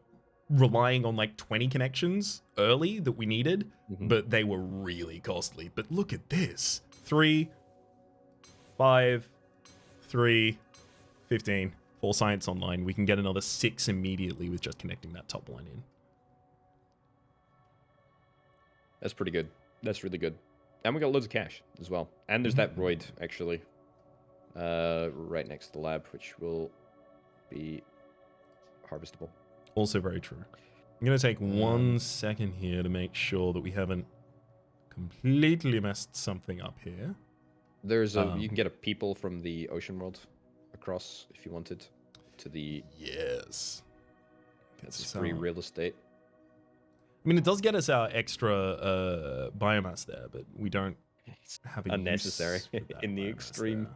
relying on like 20 connections early that we needed, but they were really costly. But look at this. 3, 5, 3, 15. 4 science online. We can get another 6 immediately with just connecting that top line in. That's pretty good. That's really good. And we got loads of cash as well. And there's that roid, actually, right next to the lab, which will be harvestable. Also very true. I'm going to take 1 second here to make sure that we haven't completely messed something up here. There's a you can get a people from the ocean world across if you wanted to the... Yes. That's free real estate. I mean, it does get us our extra biomass there, but we don't have a unnecessary use for that in the extreme.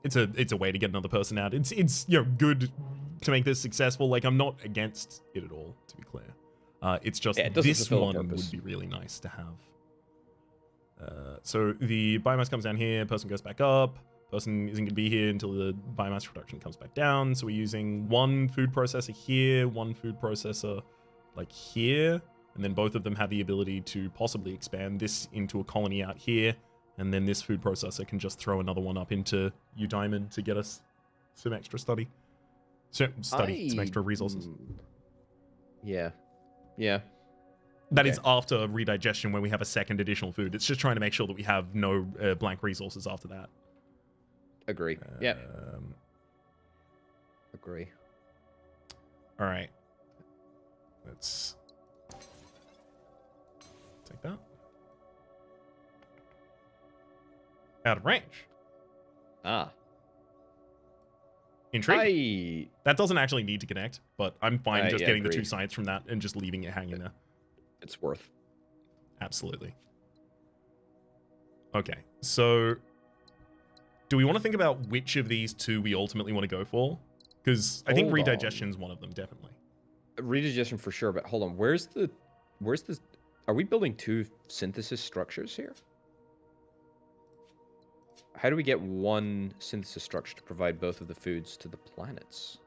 It's a way to get another person out. It's you know, good to make this successful. Like, I'm not against it at all, to be clear. It's just this one would be really nice to have. So the biomass comes down here, person goes back up. Person isn't going to be here until the biomass production comes back down. So we're using 1 food processor here, 1 food processor like here, and then both of them have the ability to possibly expand this into a colony out here, and then this food processor can just throw another one up into Diamond to get us some extra some extra resources. Yeah. That is after redigestion when we have a second additional food. It's just trying to make sure that we have no blank resources after that. Agree. Yeah. Agree. All right. Let's take that. Out of range. Intriguing. That doesn't actually need to connect, but I'm fine just getting the 2 science from that and just leaving it hanging there. It's worth. Absolutely. Okay, so do we want to think about which of these 2 we ultimately want to go for? Because I think redigestion is one of them, definitely. Redigestion for sure, but hold on. Where's the... Are we building 2 synthesis structures here? How do we get 1 synthesis structure to provide both of the foods to the planets?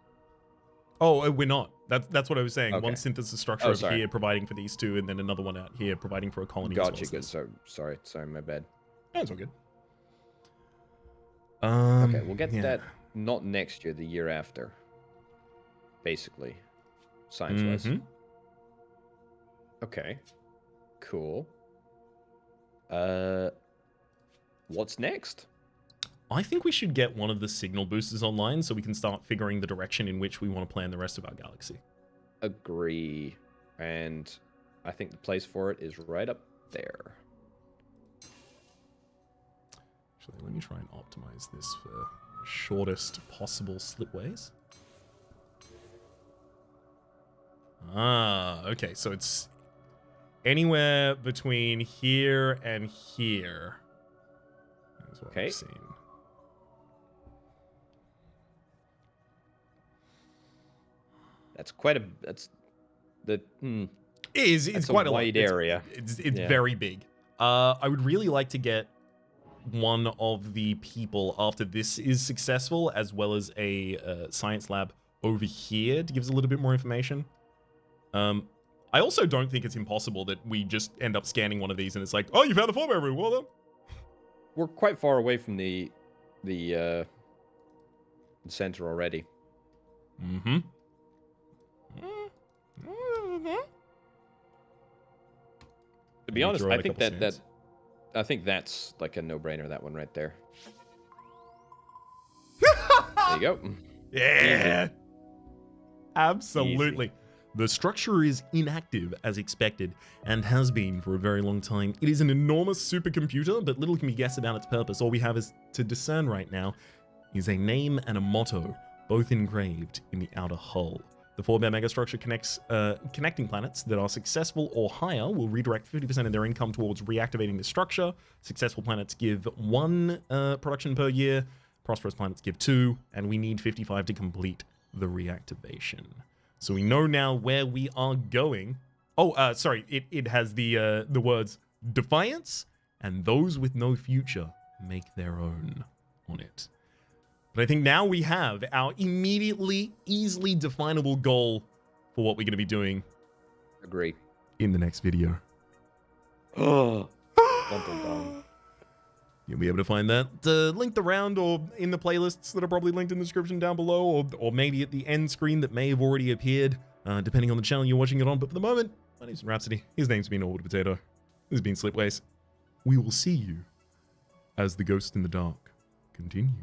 Oh, we're not. That's what I was saying. Okay. 1 synthesis structure over here providing for these 2, and then another one out here providing for a colony. Gotcha, good. Sorry, my bad. No, it's all good. Okay, we'll get that not next year, the year after. Basically. Science-wise. Okay. Cool. What's next? I think we should get one of the signal boosters online so we can start figuring the direction in which we want to plan the rest of our galaxy. Agree. And I think the place for it is right up there. Actually, let me try and optimize this for shortest possible slipways. Ah, okay, so it's anywhere between here and here. That's what I've seen. That's quite a. That's the. It's quite a wide area. It's very big. I would really like to get one of the people after this is successful, as well as a science lab over here to give us a little bit more information. I also don't think it's impossible that we just end up scanning one of these and it's like, oh, you found the form room. Well done. We're quite far away from the center already. Mm-hmm. To be honest, I think I think that's like a no-brainer. That one right there. There you go. Yeah. Easy. Absolutely. Easy. The structure is inactive as expected and has been for a very long time. It is an enormous supercomputer, but little can be guessed about its purpose. All we have is to discern right now is a name and a motto, both engraved in the outer hull. The 4-bear megastructure connects connecting planets that are successful or higher will redirect 50% of their income towards reactivating the structure. Successful planets give 1 production per year. Prosperous planets give 2, and we need 55 to complete the reactivation. So we know now where we are going. Oh, sorry, it has the words defiance and those with no future make their own on it. But I think now we have our immediately, easily definable goal for what we're going to be doing. Agree. In the next video. Oh. Dun, dun, dun. You'll be able to find that linked around or in the playlists that are probably linked in the description down below, or maybe at the end screen that may have already appeared, depending on the channel you're watching it on. But for the moment, my name's Rhapsody. His name's been Orbital Potato. This has been Slipways. We will see you as the Ghost in the Dark continues.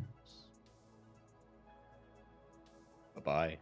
Bye-bye.